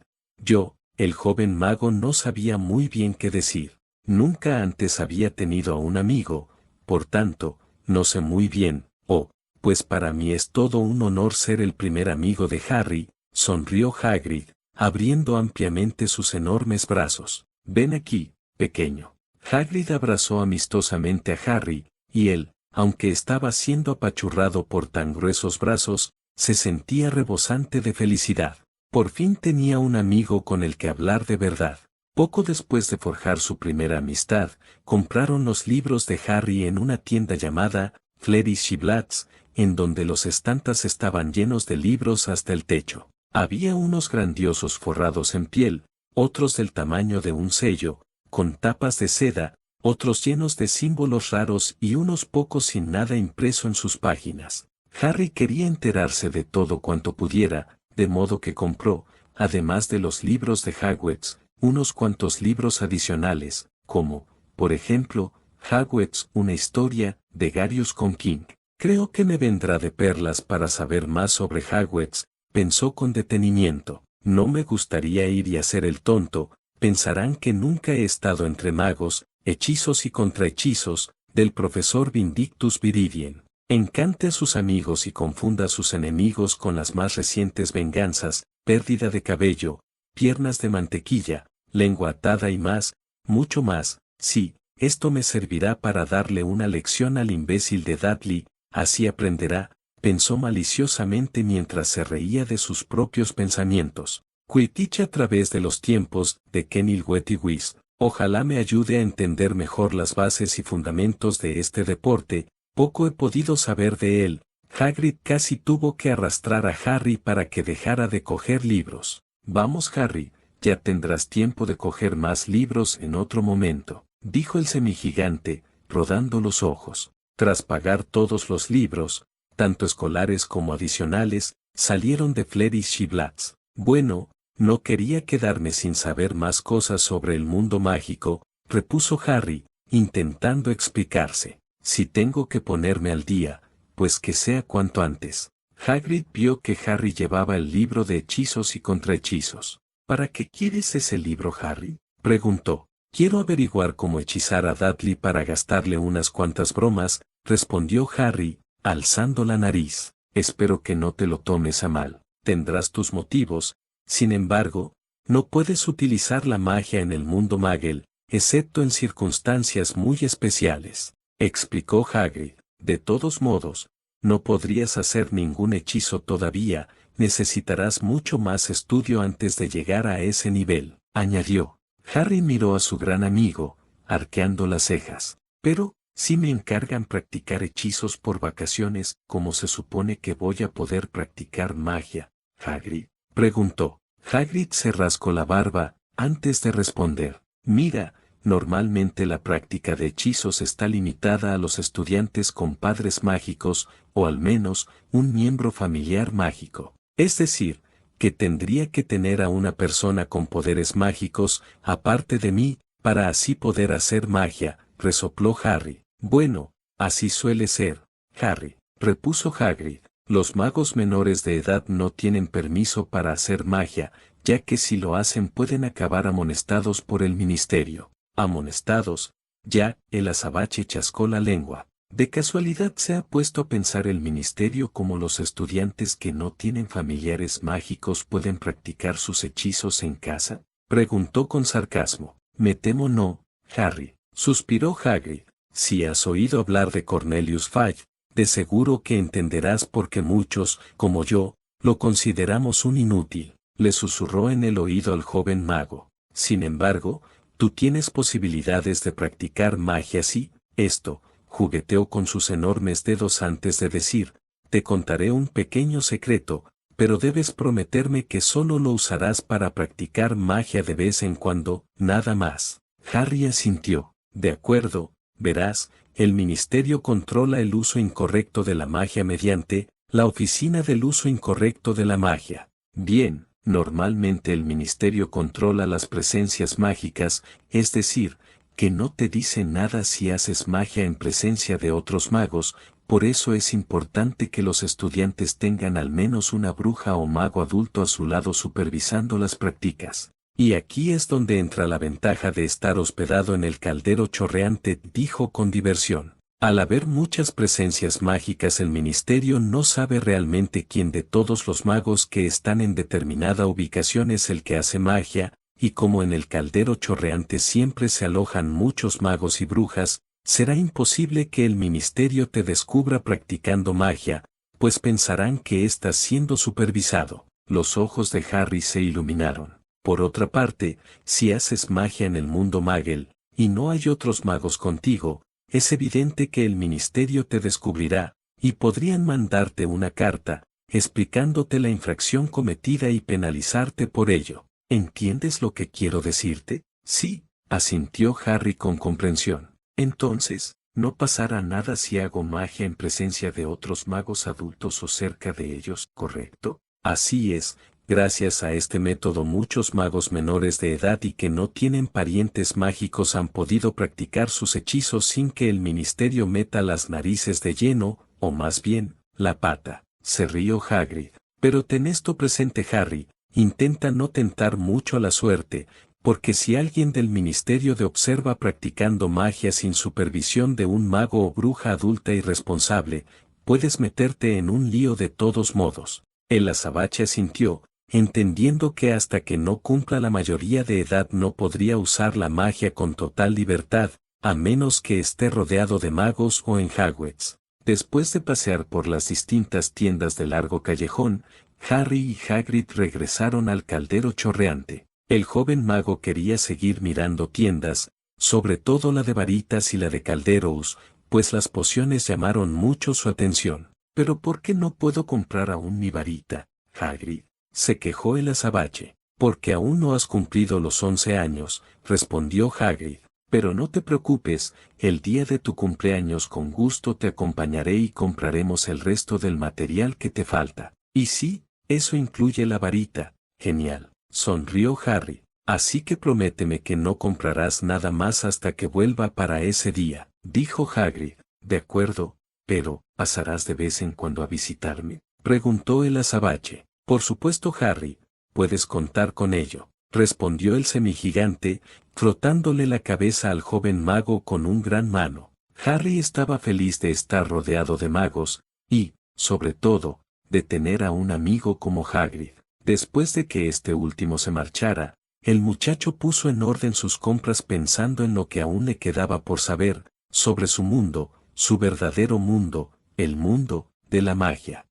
El joven mago no sabía muy bien qué decir. Nunca antes había tenido a un amigo, por tanto, no sé muy bien. «Oh, pues para mí es todo un honor ser el primer amigo de Harry», sonrió Hagrid, abriendo ampliamente sus enormes brazos. «Ven aquí, pequeño». Hagrid abrazó amistosamente a Harry, y él, aunque estaba siendo apachurrado por tan gruesos brazos, se sentía rebosante de felicidad. Por fin tenía un amigo con el que hablar de verdad. Poco después de forjar su primera amistad, compraron los libros de Harry en una tienda llamada Flourish y Blatz, en donde los estantes estaban llenos de libros hasta el techo. Había unos grandiosos forrados en piel, otros del tamaño de un sello, con tapas de seda, otros llenos de símbolos raros y unos pocos sin nada impreso en sus páginas. Harry quería enterarse de todo cuanto pudiera, de modo que compró, además de los libros de Hogwarts, unos cuantos libros adicionales, como, por ejemplo, Hogwarts, una historia, de Garius con King. «Creo que me vendrá de perlas para saber más sobre Hogwarts», pensó con detenimiento. «No me gustaría ir y hacer el tonto, pensarán que nunca he estado entre magos, hechizos y contrahechizos, del profesor Vindictus Viridien. Encante a sus amigos y confunda a sus enemigos con las más recientes venganzas, pérdida de cabello, piernas de mantequilla, lengua atada y más, mucho más. Sí, esto me servirá para darle una lección al imbécil de Dudley, así aprenderá», pensó maliciosamente mientras se reía de sus propios pensamientos. «Quidditch a través de los tiempos», de Kenil Wettigwis. «Ojalá me ayude a entender mejor las bases y fundamentos de este deporte. Poco he podido saber de él». Hagrid casi tuvo que arrastrar a Harry para que dejara de coger libros. «Vamos, Harry, ya tendrás tiempo de coger más libros en otro momento», dijo el semigigante, rodando los ojos. Tras pagar todos los libros, tanto escolares como adicionales, salieron de Flourish y Blatz. «Bueno, no quería quedarme sin saber más cosas sobre el mundo mágico», repuso Harry, intentando explicarse. «Si tengo que ponerme al día, pues que sea cuanto antes». Hagrid vio que Harry llevaba el libro de hechizos y contrahechizos. «¿Para qué quieres ese libro, Harry?», preguntó. «Quiero averiguar cómo hechizar a Dudley para gastarle unas cuantas bromas», respondió Harry, alzando la nariz. «Espero que no te lo tomes a mal. Tendrás tus motivos. Sin embargo, no puedes utilizar la magia en el mundo Muggle, excepto en circunstancias muy especiales», explicó Hagrid. «De todos modos, no podrías hacer ningún hechizo todavía, necesitarás mucho más estudio antes de llegar a ese nivel», añadió. Harry miró a su gran amigo, arqueando las cejas. Pero, si me encargan practicar hechizos por vacaciones, ¿cómo se supone que voy a poder practicar magia, Hagrid? Preguntó. Hagrid se rascó la barba, antes de responder. Mira, normalmente la práctica de hechizos está limitada a los estudiantes con padres mágicos, o al menos, un miembro familiar mágico. Es decir, que tendría que tener a una persona con poderes mágicos, aparte de mí, para así poder hacer magia, resopló Harry. Bueno, así suele ser, Harry, repuso Hagrid. Los magos menores de edad no tienen permiso para hacer magia, ya que si lo hacen pueden acabar amonestados por el ministerio. Amonestados, ya, el azabache chascó la lengua. ¿De casualidad se ha puesto a pensar el ministerio cómo los estudiantes que no tienen familiares mágicos pueden practicar sus hechizos en casa? Preguntó con sarcasmo. Me temo no, Harry, suspiró Hagrid. Si has oído hablar de Cornelius Fudge, de seguro que entenderás por qué muchos, como yo, lo consideramos un inútil, le susurró en el oído al joven mago. Sin embargo, tú tienes posibilidades de practicar magia si, esto, jugueteó con sus enormes dedos antes de decir, te contaré un pequeño secreto, pero debes prometerme que solo lo usarás para practicar magia de vez en cuando, nada más. Harry asintió. De acuerdo, verás, el ministerio controla el uso incorrecto de la magia mediante la Oficina del Uso Incorrecto de la Magia. Bien, normalmente el ministerio controla las presencias mágicas, es decir, que no te dice nada si haces magia en presencia de otros magos, por eso es importante que los estudiantes tengan al menos una bruja o mago adulto a su lado supervisando las prácticas. Y aquí es donde entra la ventaja de estar hospedado en el caldero chorreante, dijo con diversión. Al haber muchas presencias mágicas, el ministerio no sabe realmente quién de todos los magos que están en determinada ubicación es el que hace magia, y como en el caldero chorreante siempre se alojan muchos magos y brujas, será imposible que el ministerio te descubra practicando magia, pues pensarán que estás siendo supervisado. Los ojos de Harry se iluminaron. Por otra parte, si haces magia en el mundo Muggle, y no hay otros magos contigo, es evidente que el ministerio te descubrirá, y podrían mandarte una carta, explicándote la infracción cometida y penalizarte por ello. ¿Entiendes lo que quiero decirte? Sí, asintió Harry con comprensión. Entonces, no pasará nada si hago magia en presencia de otros magos adultos o cerca de ellos, ¿correcto? Así es. Gracias a este método muchos magos menores de edad y que no tienen parientes mágicos han podido practicar sus hechizos sin que el ministerio meta las narices de lleno, o más bien, la pata. Se rió Hagrid. Pero ten esto presente, Harry, intenta no tentar mucho a la suerte, porque si alguien del ministerio te observa practicando magia sin supervisión de un mago o bruja adulta irresponsable, puedes meterte en un lío de todos modos. El azabache asintió, entendiendo que hasta que no cumpla la mayoría de edad no podría usar la magia con total libertad, a menos que esté rodeado de magos o en Hogwarts. Después de pasear por las distintas tiendas del largo callejón, Harry y Hagrid regresaron al caldero chorreante. El joven mago quería seguir mirando tiendas, sobre todo la de varitas y la de calderos, pues las pociones llamaron mucho su atención. ¿Pero por qué no puedo comprar aún mi varita, Hagrid? Se quejó el azabache. Porque aún no has cumplido los 11 años, respondió Hagrid. Pero no te preocupes, el día de tu cumpleaños con gusto te acompañaré y compraremos el resto del material que te falta. Y sí, eso incluye la varita. Genial, sonrió Harry. Así que prométeme que no comprarás nada más hasta que vuelva para ese día, dijo Hagrid. De acuerdo, pero, ¿pasarás de vez en cuando a visitarme?, preguntó el azabache. Por supuesto, Harry, puedes contar con ello, respondió el semigigante, frotándole la cabeza al joven mago con un gran mano. Harry estaba feliz de estar rodeado de magos, y, sobre todo, de tener a un amigo como Hagrid. Después de que este último se marchara, el muchacho puso en orden sus compras pensando en lo que aún le quedaba por saber, sobre su mundo, su verdadero mundo, el mundo de la magia.